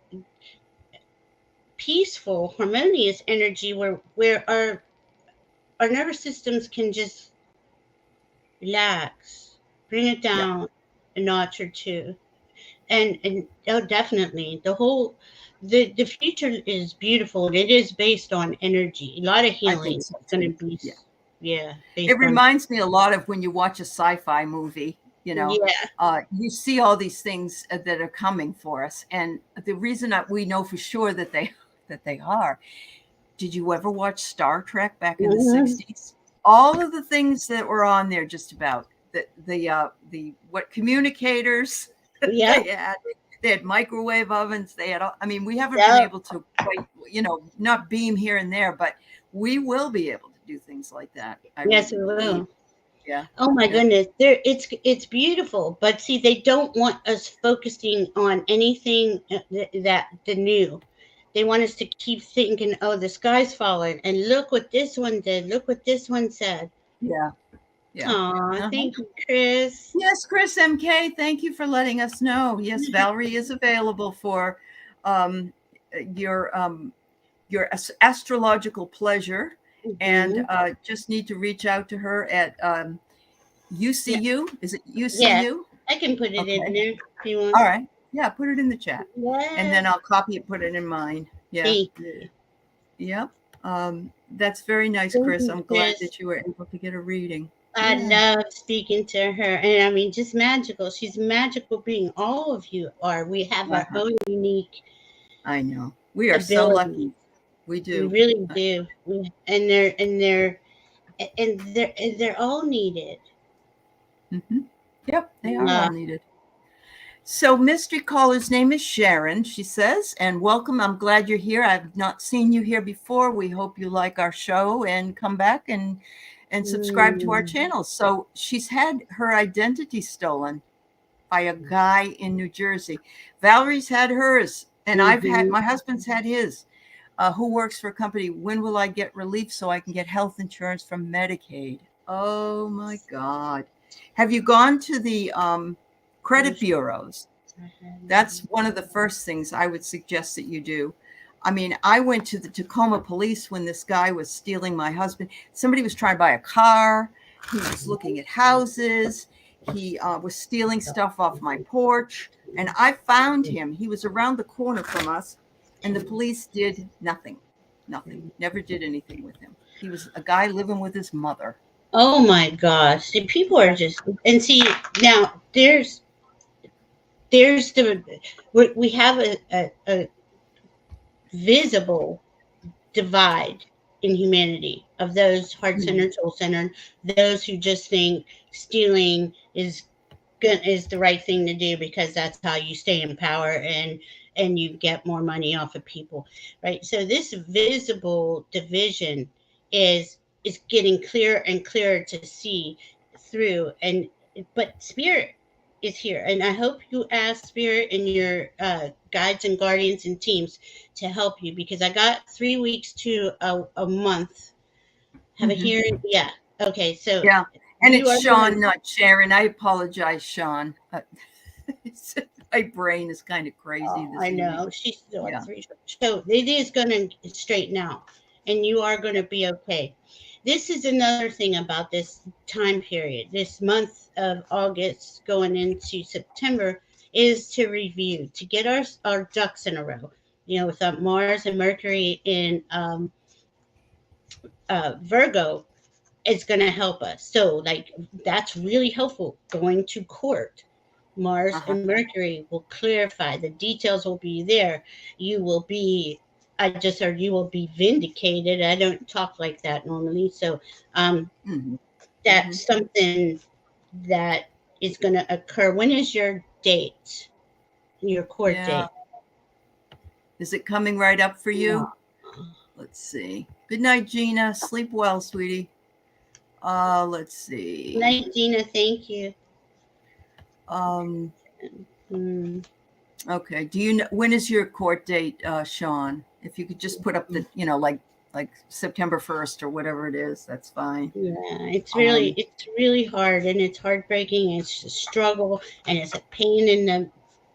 peaceful, harmonious energy where our nervous systems can just relax, bring it down a notch or two. And definitely the future is beautiful, and it is based on energy. A lot of healing is going to be it reminds me a lot of when you watch a sci-fi movie. You see all these things that are coming for us, and the reason that we know for sure that they are. Did you ever watch Star Trek back in the 60s? All of the things that were on there, just about the communicators. They had microwave ovens. They had, we haven't been able to quite, not beam here and there, but we will be able to do things like that. Yes, we will. Yeah. Oh my goodness. It's beautiful, but see, they don't want us focusing on anything that the new. They want us to keep thinking, oh, the sky's falling, and look what this one did. Look what this one said. Yeah. Aw, thank you, Chris. Yes, Chris MK, thank you for letting us know. Yes, Valerie is available for your astrological pleasure, and just need to reach out to her at UCU. Is it UCU? Yeah, I can put it in there if you want. All right. Yeah, put it in the chat. Yeah. And then I'll copy it, put it in mine. Yeah. Thank you. Yep. That's very nice, Chris. I'm glad that you were able to get a reading. I love speaking to her. And just magical. She's a magical being. All of you are. We have our own unique. I know. We are so lucky. We do. We really do. And they're all needed. Mm-hmm. Yep, they are all needed. So mystery caller's name is Sharon, she says, and welcome. I'm glad you're here. I've not seen you here before. We hope you like our show and come back and and subscribe to our channel. So she's had her identity stolen by a guy in New Jersey. Valerie's had hers, and I've had, my husband's had his, who works for a company. When will I get relief so I can get health insurance from Medicaid? Oh my God. Have you gone to the credit bureaus? That's one of the first things I would suggest that you do. I mean, I went to the Tacoma police when this guy was stealing my husband. Somebody was trying to buy a car. He was looking at houses. He was stealing stuff off my porch. And I found him. He was around the corner from us. And the police did nothing. Nothing. Never did anything with him. He was a guy living with his mother. Oh my gosh. See, people are just, and see, now there's the, we have a visible divide in humanity of those heart-centered, soul-centered, those who just think stealing is the right thing to do because that's how you stay in power and you get more money off of people, right? So this visible division is getting clearer and clearer to see through, but spirit is here, and I hope you ask spirit and your guides and guardians and teams to help you, because I got 3 weeks to a month. Have a hearing. Yeah. Okay. So yeah, and it's Sean, not Sharon. I apologize, Sean. My brain is kind of crazy. I know. She's still at 3. So it is going to straighten out, and you are going to be okay. This is another thing about this time period. This month of August going into September is to review, to get our ducks in a row. You know, with Mars and Mercury in Virgo, it's going to help us. So, like, that's really helpful. Going to court. Mars and Mercury will clarify. The details will be there. You will be, I just heard, you will be vindicated. I don't talk like that normally. So that's something that is going to occur. When is your date? Your court date? Is it coming right up for you? Yeah. Let's see. Good night, Gina. Sleep well, sweetie. Let's see. Good night, Gina. Thank you. Okay. Do you know when is your court date, Sean? If you could just put up the, you know, like September 1st or whatever it is, that's fine. Yeah, it's really hard, and it's heartbreaking. It's a struggle, and it's a pain in the,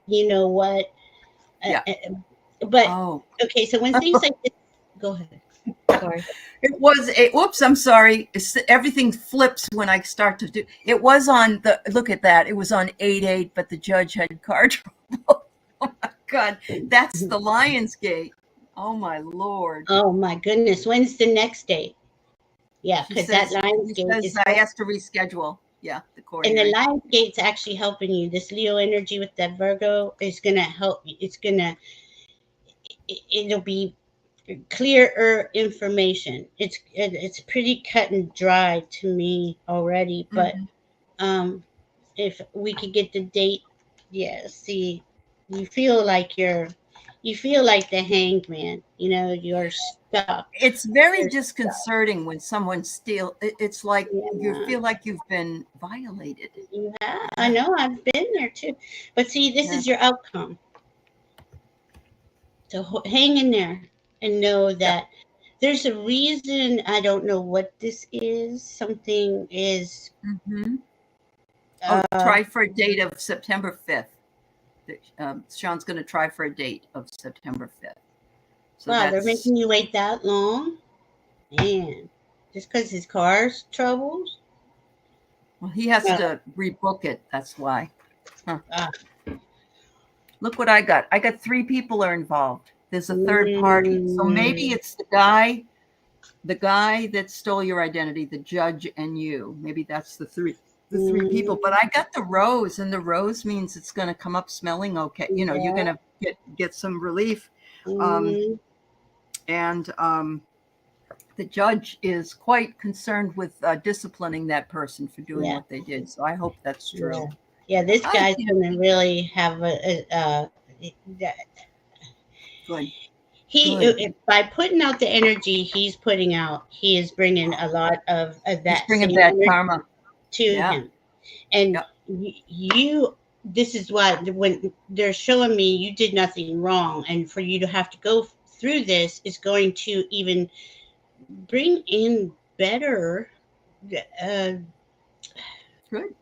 you know what? Yeah. But okay, so when things like this, go ahead. Sorry. It was whoops, I'm sorry. Everything flips when I start to do. It was on the, look at that. It was on 8/8, but the judge had car trouble. Oh my God, that's the Lionsgate. Oh my Lord. Oh my goodness. When's the next date? Yeah, because that Lionsgate is. I asked to reschedule. Yeah, the court. And the Lionsgate's actually helping you. This Leo energy with that Virgo is gonna help you. It'll be clearer information. It's pretty cut and dry to me already, but if we could get the date, see, you feel like the hanged man, you know, you're stuck. It's very disconcerting when someone steals. It's like you feel like you've been violated. Yeah, I know, I've been there too, but see, this is your outcome. So hang in there and know that there's a reason. I don't know what this is. Something is. Try for a date of September 5th. Sean's going to try for a date of September 5th. So wow, they're making you wait that long? Man, just because his car's troubles? Well, he has to rebook it. That's why. Look what I got. I got 3 people are involved. There's a third party. So maybe it's the guy that stole your identity, the judge and you. Maybe that's the three people. But I got the rose, and the rose means it's going to come up smelling okay. You know, you're going to get some relief. And the judge is quite concerned with disciplining that person for doing what they did. So I hope that's true. Yeah, this guy's going to really have a good. By putting out the energy he's putting out, he is bringing a lot of He's that bringing same bad energy karma. to Yeah. him. And Yeah. you, this is why when they're showing me you did nothing wrong, and for you to have to go through this is going to even bring in better. Uh, Good.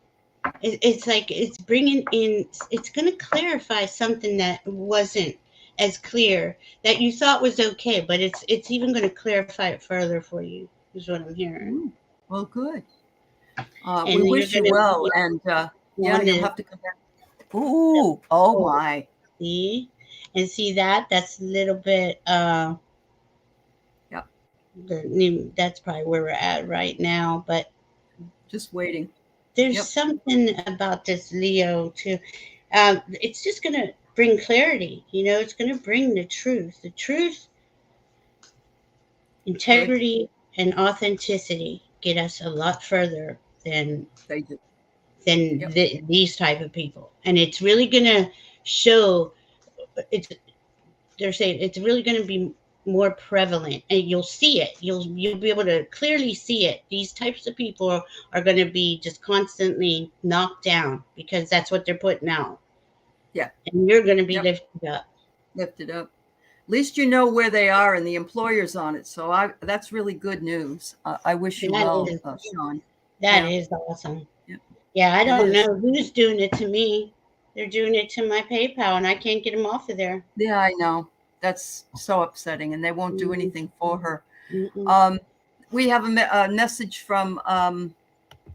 it's like it's bringing in. It's going to clarify something that wasn't as clear that you thought was okay, but it's even going to clarify it further for you. Is what I'm hearing. Ooh, well, good. And We you're wish you going well. to And yeah, want you'll to have to come back. Ooh, oh my. see and see that that's a little bit Yep. that's probably where we're at right now, but Just waiting. there's Yep. something about this Leo too. It's just going to bring clarity, it's going to bring the truth, Good. integrity, and authenticity get us a lot further than They do. than Yep. these type of people, and it's really going to show. It's they're saying it's really going to be more prevalent, and you'll see it. You'll be able to clearly see it. These types of people are going to be just constantly knocked down because that's what they're putting out, Yeah. and you're going to be Yep. lifted up. Lift it up. At least you know where they are and the employer's on it. So that's really good news. I wish you That well, is Sean. that Yeah. is awesome. Yep. Yeah, I It don't is. know who's doing it to me. They're doing it to my PayPal, and I can't get them off of there. Yeah, I know. That's so upsetting, and they won't do Mm, anything for her. mm-mm. We have a message from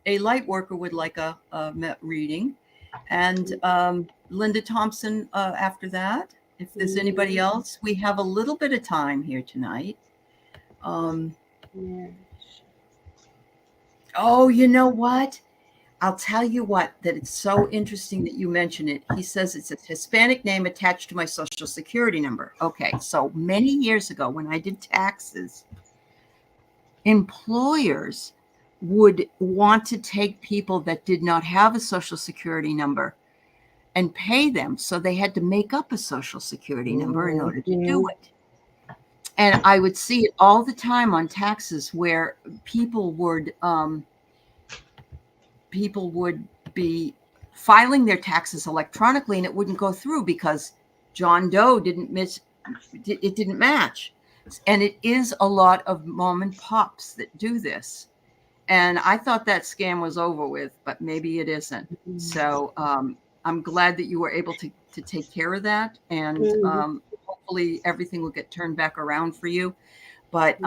a light worker would like a reading, and Linda Thompson after that. If there's anybody else, we have a little bit of time here tonight. Yeah. Oh, you know what? I'll tell you what, that it's so interesting that you mention it. He says it's a Hispanic name attached to my social security number. Okay, so many years ago when I did taxes, employers would want to take people that did not have a social security number and pay them. So they had to make up a social security number in order to do it. And I would see it all the time on taxes where people would be filing their taxes electronically and it wouldn't go through because John Doe didn't match. And it is a lot of mom and pops that do this. And I thought that scam was over with, but maybe it isn't. So I'm glad that you were able to take care of that. And hopefully everything will get turned back around for you. But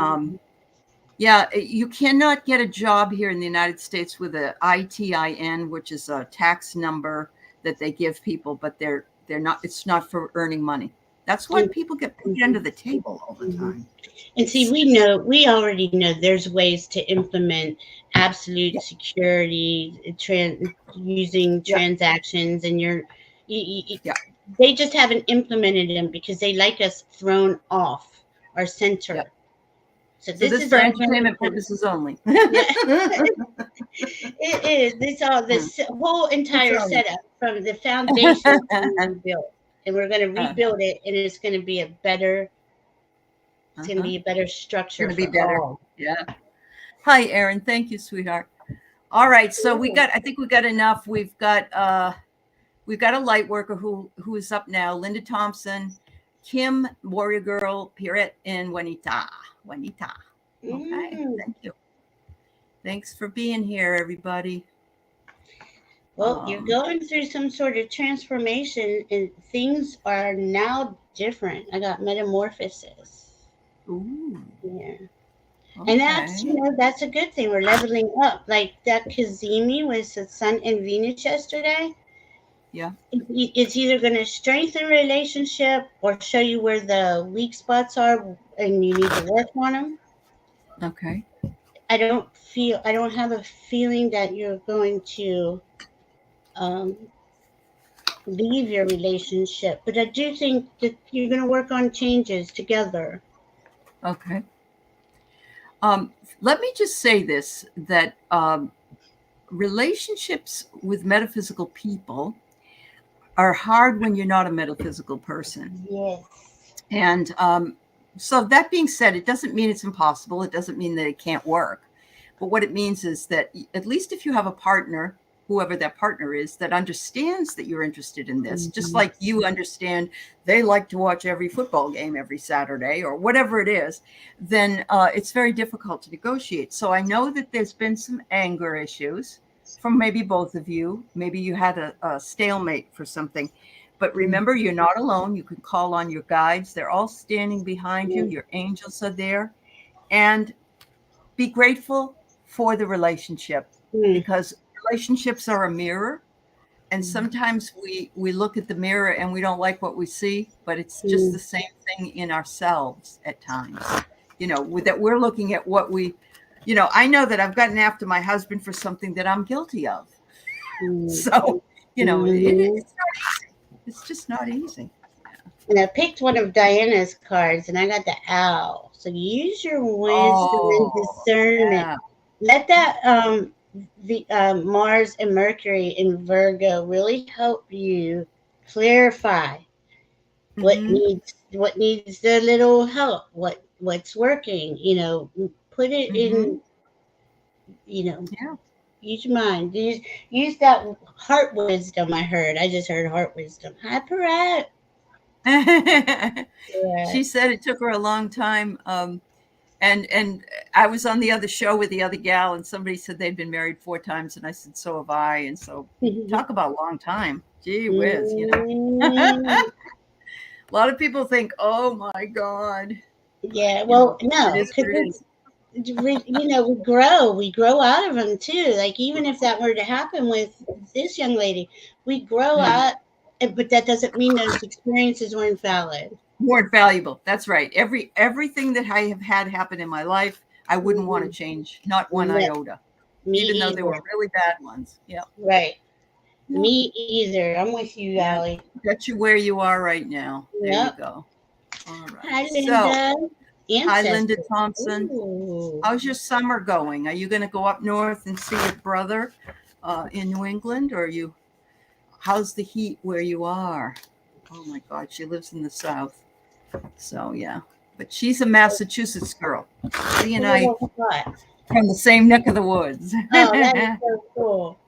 yeah, you cannot get a job here in the United States with a ITIN, which is a tax number that they give people, but they're not. It's not for earning money. That's why people get paid under the table all the time. And see, we already know there's ways to implement absolute security, using transactions, and they just haven't implemented them because they like us thrown off our center. Yep. So this is for entertainment purposes only. It is. This whole entire setup from the foundation built, and we're going to rebuild it, and it's going to be a better. It's going to be a better structure. It's going to be better. All. Yeah. Hi, Erin. Thank you, sweetheart. All right. So I think we got enough. We've got a light worker who is up now. Linda Thompson, Kim, Warrior Girl, Pierrette, and Juanita. Okay. Thank you. Thanks for being here, everybody. Well, you're going through some sort of transformation, and things are now different. I got metamorphosis. Ooh. Yeah. Okay. And that's a good thing. We're leveling up. Like that Kazemi was the Sun and Venus yesterday. Yeah. It's either going to strengthen relationship or show you where the weak spots are and you need to work on them. Okay. I don't have a feeling that you're going to leave your relationship, but I do think that you're going to work on changes together. Okay. Let me just say this, that relationships with metaphysical people are hard when you're not a metaphysical person. Yes. And So that being said, it doesn't mean it's impossible. It doesn't mean that it can't work. But what it means is that at least if you have a partner, whoever that partner is, that understands that you're interested in this, just like you understand they like to watch every football game every Saturday or whatever it is, then it's very difficult to negotiate. So I know that there's been some anger issues from maybe both of you. Maybe you had a stalemate for something. But remember, you're not alone. You can call on your guides. They're all standing behind you. Your angels are there. And be grateful for the relationship, because relationships are a mirror. And sometimes we look at the mirror and we don't like what we see, but it's just the same thing in ourselves at times. That we're looking at what we, I know that I've gotten after my husband for something that I'm guilty of. So, it's not easy. It's just not easy. And I picked one of Diana's cards, and I got the owl. So use your wisdom and discernment. Yeah. Let that the Mars and Mercury in Virgo really help you clarify what needs the little help, what's working. Put it in. Use your mind. Use that heart wisdom. I just heard heart wisdom. Hi, Perrette. She said it took her a long time. And I was on the other show with the other gal, and somebody said they'd been married 4 times, and I said, so have I. And so talk about a long time. Gee whiz, A lot of people think, oh my God. Yeah, well, no, we grow out of them too. Like, even if that were to happen with this young lady, we grow out, but that doesn't mean those experiences weren't valid. Weren't valuable. That's right. Everything that I have had happen in my life, I wouldn't want to change, not one iota, even though they were really bad ones. Yeah. Right. Yeah. Me either. I'm with you, Aley. Got you where you are right now. There you go. All right. Hi, Linda. Hi, Linda Thompson. Ooh. How's your summer going? Are you going to go up north and see your brother in New England, or how's the heat where you are? Oh my God, she lives in the South. So yeah, but she's a Massachusetts girl. She and I from the same neck of the woods. Oh, that is so cool.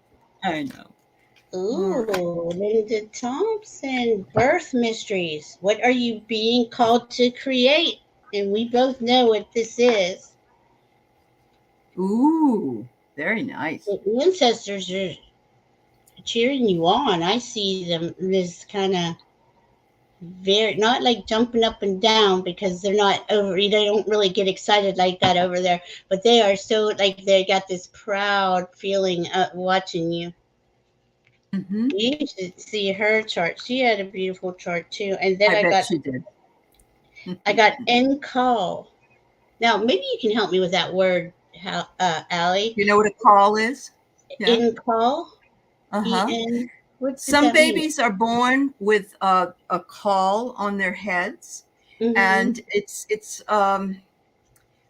I know. Ooh, Linda Thompson, birth mysteries. What are you being called to create? And we both know what this is. Ooh, very nice. The ancestors are cheering you on. I see them this kind of very, not like jumping up and down, because they're not over, they don't really get excited like that over there, but they are so, like, they got this proud feeling watching you. You should see her chart. She had a beautiful chart too. And then I got, she did. I got end call. Now maybe you can help me with that word, Aley. You know what a call is? End call. Some babies are born with a caul on their heads, and it's I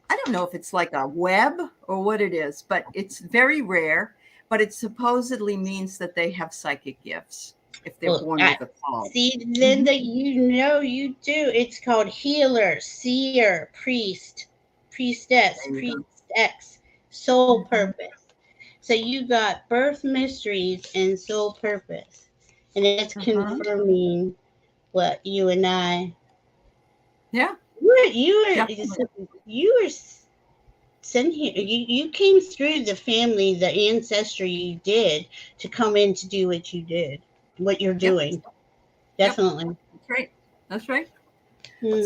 don't know if it's like a web or what it is, but it's very rare. But it supposedly means that they have psychic gifts if they're born with a caul. See, Linda, you do. It's called healer, seer, priest, priestess, priestess, soul purpose. So you got birth mysteries and soul purpose. And it's confirming what you and I. Yeah. You were sent here. You came through the family, the ancestry you did to come in to do what you did, what you're doing. Definitely. That's right. That's right.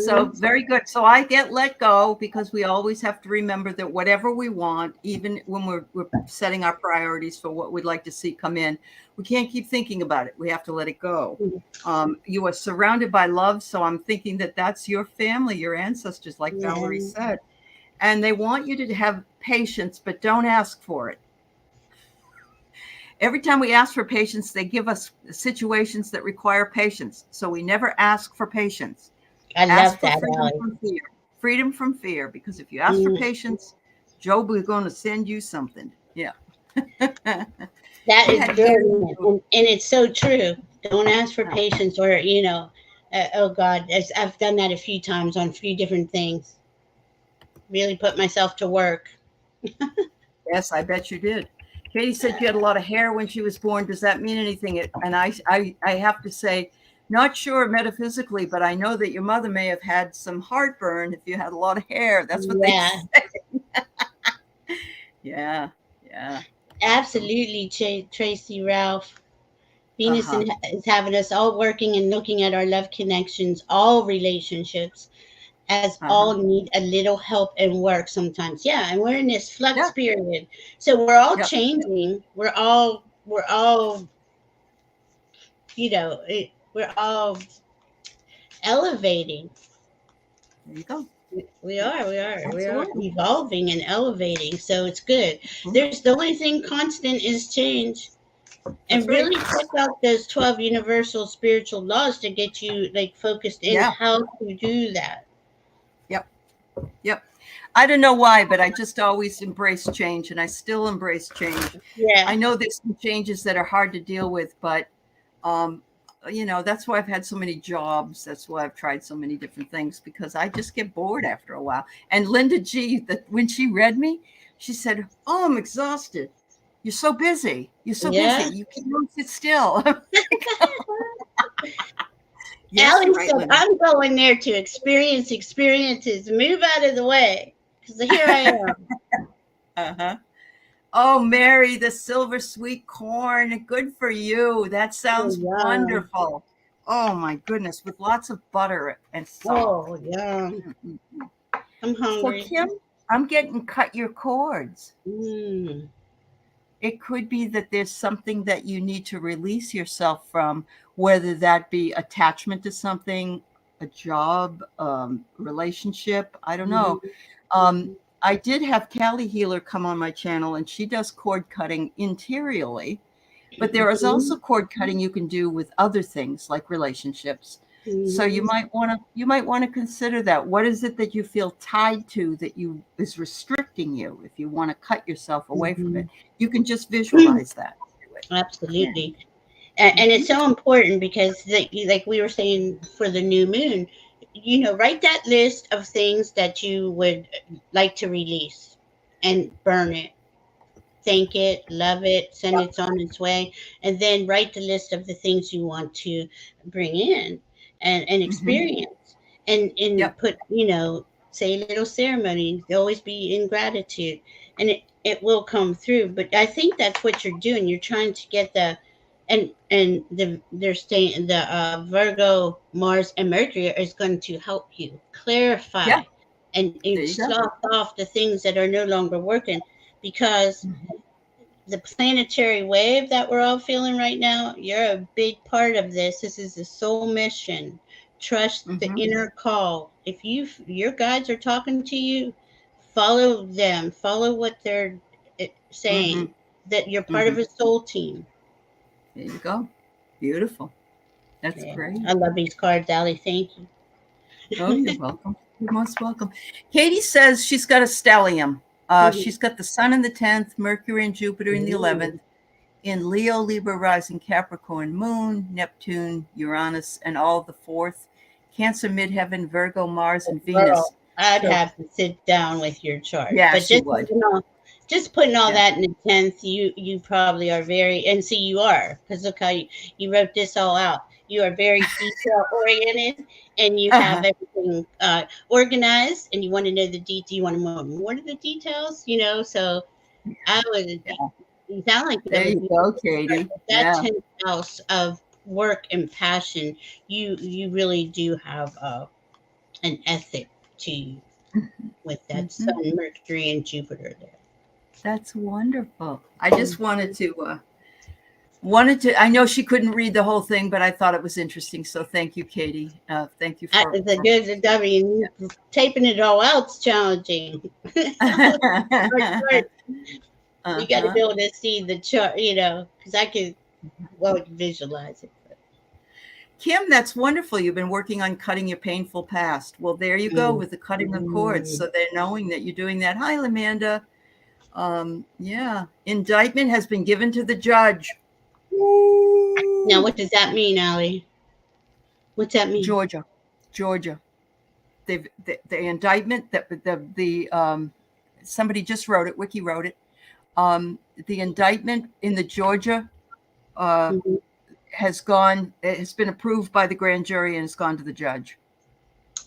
So very good. So I get let go, because we always have to remember that whatever we want, even when we're setting our priorities for what we'd like to see come in, we can't keep thinking about it. We have to let it go. You are surrounded by love. So I'm thinking that that's your family, your ancestors, like Valerie said. And they want you to have patience, but don't ask for it. Every time we ask for patience, they give us situations that require patience. So we never ask for patience. I love that. Freedom from fear, because if you ask for patience, Job is going to send you something. Yeah. That is brilliant. And it's so true. Don't ask for patience, or, Oh God, I've done that a few times on a few different things. Really put myself to work. Yes, I bet you did. Katie said you had a lot of hair when she was born. Does that mean anything? And I have to say, not sure metaphysically, but I know that your mother may have had some heartburn if you had a lot of hair. That's what they Yeah, say. Yeah, yeah. Awesome. absolutely, Tracy Ralph. Venus Uh-huh. is having us all working and looking at our love connections, all relationships, as all Uh-huh. need a little help and work sometimes. Yeah, and we're in this flux Yeah. period, so we're all Yep. changing. We're all we're all elevating. There you go. We Yep. are, we are, we are Absolutely. evolving and elevating. So it's good. Mhm. There's the only thing constant is change. That's And right. really check out those 12 universal spiritual laws to get you like focused in Yeah. how to do that. Yep. Yep. I don't know why, but I just always embrace change, and I still embrace change. Yeah. I know there's some changes that are hard to deal with, but um, that's why I've had so many jobs. That's why I've tried so many different things, because I just get bored after a while. And Linda G, when she read me, she said, "Oh, I'm exhausted. You're so busy. You're so busy. Yeah. You can't sit still." Yes, you're Allie right, said, Linda. I'm going there to experience experiences. Move out of the way. Because here I am. Uh-huh. Oh, Mary, the silver sweet corn. Good for you. That Oh, sounds yeah. wonderful. Oh my goodness, with lots of butter and salt. Oh, yeah. Mhm. I'm So, hungry. Kim, I'm getting cut your cords. Mm. It could be that there's something that you need to release yourself from, whether that be attachment to something, a job, relationship. I don't know. Mhm. Um, I did have Callie Healer come on my channel, and she does cord cutting interiorly, but there is Mhm. also cord cutting you can do with other things like relationships. So you Mhm. might want to consider that. What is it that you feel tied to that you is restricting you? If you want to cut yourself away from it, Mhm. you can just visualize that. Do it. Yeah. Absolutely. And Hmm. it's so important because like we were saying for the new moon, write that list of things that you would like to release and burn it, thank it, love it, send it on its way, and then write the list of the things you want to bring in and Hmm. experience, and Yep. put, say a little ceremony, always be in gratitude, and it will come through. But I think that's what you're doing. You're trying to get they're saying the Virgo, Mars, and Mercury is going to help you clarify Yeah. and There you go. slough off the things that are no longer working, because Mhm. the planetary wave that we're all feeling right now, you're a big part of this. This is a soul mission. Trust the Mhm. inner call. If your guides are talking to you, follow them. Follow what they're saying. Mhm. That you're part of Mhm. a soul team. There you go. Beautiful. That's Yeah, great. I love these cards, Allie. Thank you. Oh, you're welcome. You're most welcome. Katie says she's got a stellium. She's got the sun in the 10th, Mercury and Jupiter in the 11th, Ooh, in Leo, Libra, rising Capricorn, Moon, Neptune, Uranus, and all the fourth, Cancer, Midheaven, Virgo, Mars, and Venus. girl, I'd So, have to sit down with your chart. yeah, But she would. just putting all Yeah. that in the tenth, you probably are very, and see you are, because look how you wrote this all out. You are very detail oriented, and you have Uh-huh. everything organized, and you want to know the detail. You want to know more of the details, So I would. Yeah. You sound like that There would you be go, Katie. that Yeah. 10th house of work and passion. You really do have an ethic to you with that Hmm. Sun, Mercury, and Jupiter there. That's wonderful. I just wanted to I know she couldn't read the whole thing, but I thought it was interesting. So thank you, Katie. Thank you It's a for good. I mean, taping it all out's challenging. Hard yeah. part. You got to Uh-huh. be able to see the chart, because I could visualize it. Kim, that's wonderful. You've been working on cutting your painful past. Well, there you go Mm. with the cutting of cords. Mm. So they're knowing that you're doing that. Hi, Amanda. Yeah. Indictment has been given to the judge. Now, Woo! what does that mean, Allie? What's that mean? Georgia. The indictment that the somebody just wrote it. Wiki wrote it. The indictment in the Georgia Mm-hmm. has been approved by the grand jury and has gone to the judge.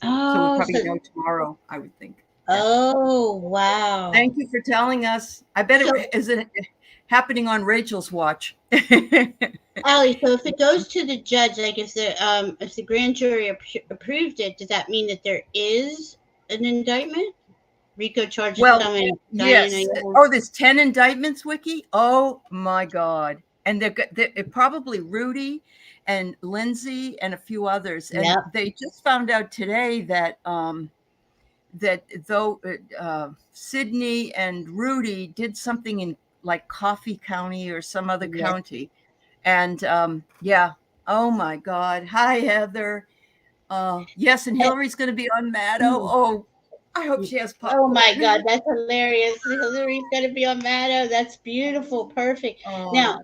So we'll Oh, probably know tomorrow, I would think. Yeah. oh, wow. Thank you for telling us. I bet is it happening on Rachel's watch? Aley, so if it goes to the judge, like if the grand jury approved it, does that mean that there is an indictment? RICO charges coming. Yes. Oh, there's 10 indictments, Wiki. Oh my God. And they're probably Rudy and Lindsay and a few others. And they just found out today that though Sydney and Rudy did something in like Coffee County or some other county. And yeah. Oh my God. Hi, Heather. Yes, and Hillary's going to be on Maddo. Oh, I hope she has popcorn. Oh my God, that's hilarious. Hillary's going to be on Maddo. That's beautiful. Perfect. Now,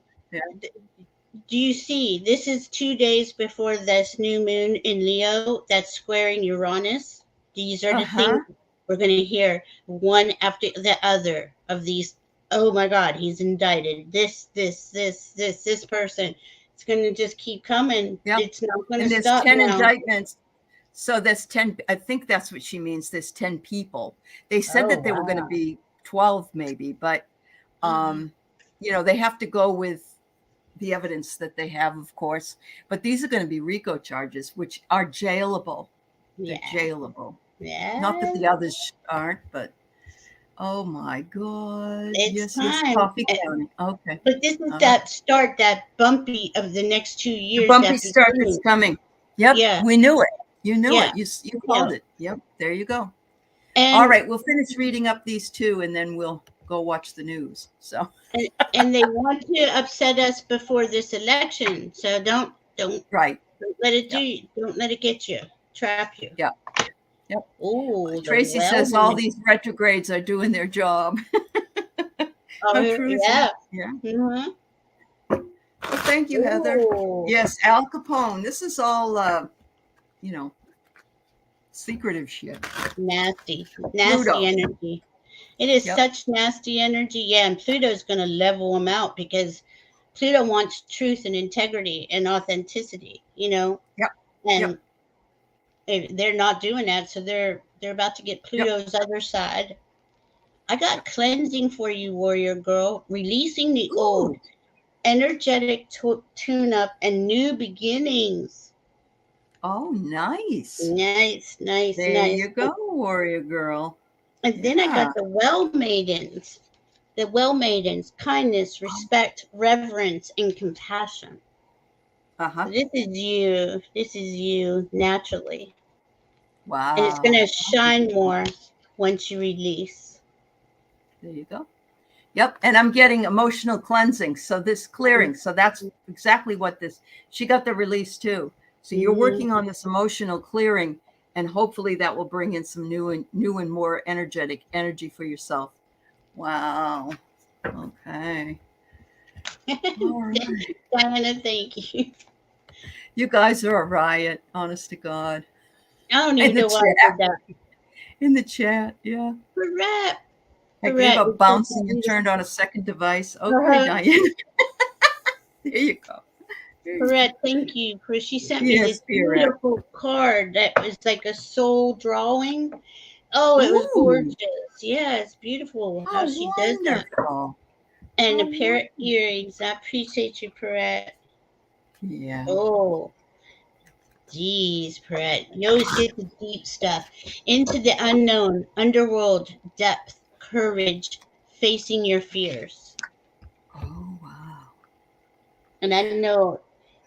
do you see, this is 2 days before this new moon in Leo that's squaring Uranus. These are the things we're going to hear one after the other of these. Oh my God, he's indicted. This person. It's going to just keep coming. Yep. It's not going to stop. There's 10 indictments. So there's 10. I think that's what she means. There's 10 people. They said that there were going to be 12 maybe, but they have to go with the evidence that they have, of course. But these are going to be RICO charges, which are jailable. Yeah. They're jailable. Yeah. Not that the others aren't, but oh my God. It's time. Coffee County. Okay. But this is that bumpy of the next 2 years. The bumpy start that's coming. Yep. Yeah. We knew it. You knew it. You called it. Yep. There you go. And, all right. We'll finish reading up these two and then we'll go watch the news. So and they want to upset us before this election. So don't let it don't let it get you, trap you. Yeah. Yep. Oh, Tracy says all these retrogrades are doing their job. Yeah. Mm-hmm. Well, thank you, Heather. Yes, Al Capone. This is all secretive shit. Nasty Pluto. Energy. It is such nasty energy. Yeah, and Pluto's going to level them out because Pluto wants truth and integrity and authenticity, Yep. And they're not doing that, so they're about to get Pluto's other side. I got cleansing for you, warrior girl. Releasing the old, energetic tune-up and new beginnings. Oh, nice. Nice. There you go, warrior girl. And then I got the well maidens. The well maidens, kindness, respect, reverence, and compassion. This is you naturally. Wow. And it's going to shine more once you release. There you go. Yep. And I'm getting emotional cleansing. So this clearing. So that's exactly what she got the release too. So you're working on this emotional clearing and hopefully that will bring in some new and more energetic energy for yourself. Wow. Okay. All right. Diana, thank you. You guys are a riot, honest to God. I don't even know why I did that. In the chat, yeah. Correct. I gave up bouncing and turned on a second device. Okay, Diana. There you go. Correct. Thank you. She sent me this beautiful card that was like a soul drawing. Oh, it was gorgeous. Yeah, it's beautiful how she does that. And the parrot earrings. I appreciate you, Parrot. Yeah. Oh. Geez, Parrot. You always get the deep stuff. Into the unknown, underworld, depth, courage, facing your fears. Oh, wow. And I know.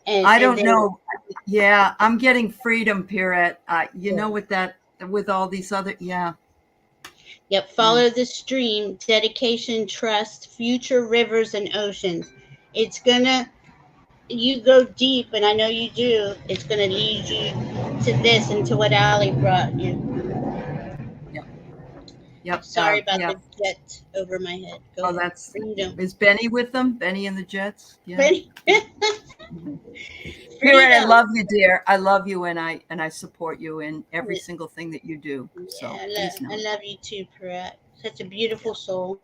I don't know. Yeah, I'm getting freedom, Parrot. Know with all these other, Yep. Follow the stream, dedication, trust, future rivers and oceans. It's gonna. You go deep, and I know you do. It's going to lead you to this and to what Aley brought you. Yep. Sorry about the jet over my head. Go that's freedom. Is Benny with them? Benny and the Jets? Yeah. Benny. Spirit, I freedom. love you, dear. I love you, and I support you in every single thing that you do. So Yeah, please know I love you too, Perrette. Such a beautiful soul.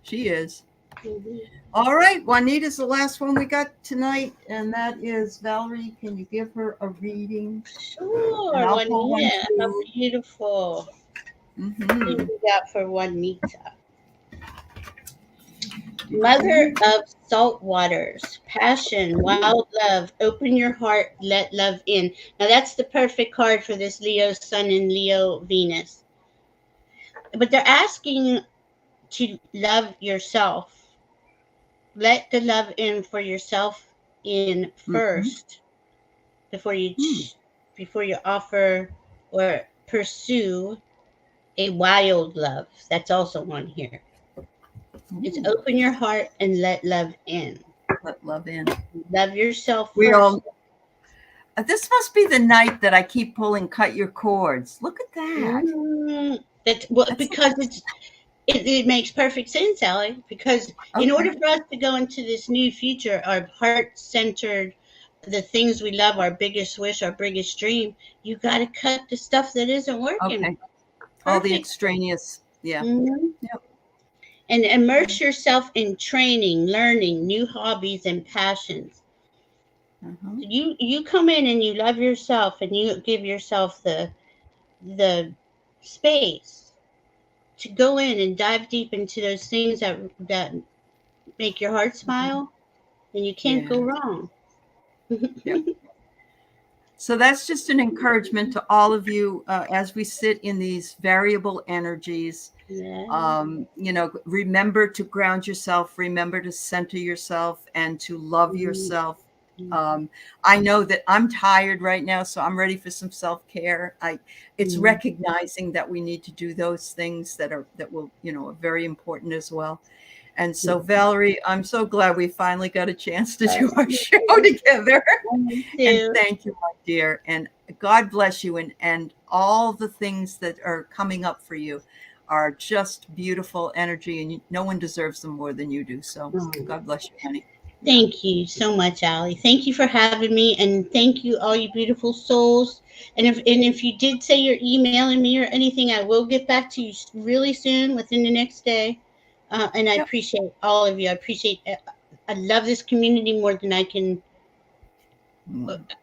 she is. Mhm. All right, Juanita's the last one we got tonight, and that is Valerie. Can you give her a reading? And Sure, I'll pull one Juanita. How too. beautiful. What do Mm-hmm. we got for Juanita? Mother of salt waters, passion, wild love, open your heart, let love in. Now that's the perfect card for this Leo Sun and Leo Venus. But they're asking to love yourself. Let the love in for yourself in Mm-hmm. first before you offer or pursue a wild love. That's also on here. It's Ooh, open your heart and let love in. let love in. Love yourself We first. all. This must be the night that I keep pulling "Cut Your Cords." Look at that. That's well, That's because it makes perfect sense, Allie. Because in okay. order for us to go into this new future, our heart centered, the things we love, our biggest wish, our biggest dream, you got to cut the stuff that isn't working. Okay. All the Perfect. extraneous. Yeah. Mhm. Yep. And immerse yourself in training, learning, new hobbies and passions. Uh-huh. You come in and you love yourself and you give yourself the space to go in and dive deep into those things that make your heart smile, then you can't Yeah. go wrong. Yep. So that's just an encouragement to all of you as we sit in these variable energies. Yeah. Remember to ground yourself, remember to center yourself, and to love Mhm. yourself. I know that I'm tired right now, so I'm ready for some self-care. It's Mhm. recognizing that we need to do those things are very important as well. And so, Valerie, I'm so glad we finally got a chance to do our show together. Me And too. thank you, my dear. And God bless you. And all the things that are coming up for you are just beautiful energy, and no one deserves them more than you do. So Oh, God bless you, honey. Yeah. thank you so much, Allie. Thank you for having me, and thank you, all you beautiful souls. And if you did say you're emailing me or anything, I will get back to you really soon, within the next day. And I Yep. appreciate all of you. I appreciate. I love this community more than I can.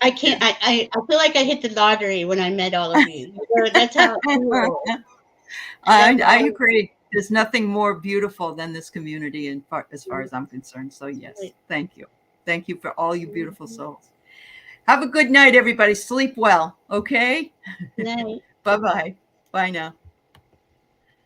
I can't. I feel like I hit the lottery when I met all of you. That's how it feels. I love I all of agree. There's nothing more beautiful than this community, as far you. as I'm concerned. So, yes, thank you. Thank you for all you beautiful souls. Have a good night, everybody. Sleep well. Okay. Night. Bye bye. Bye now.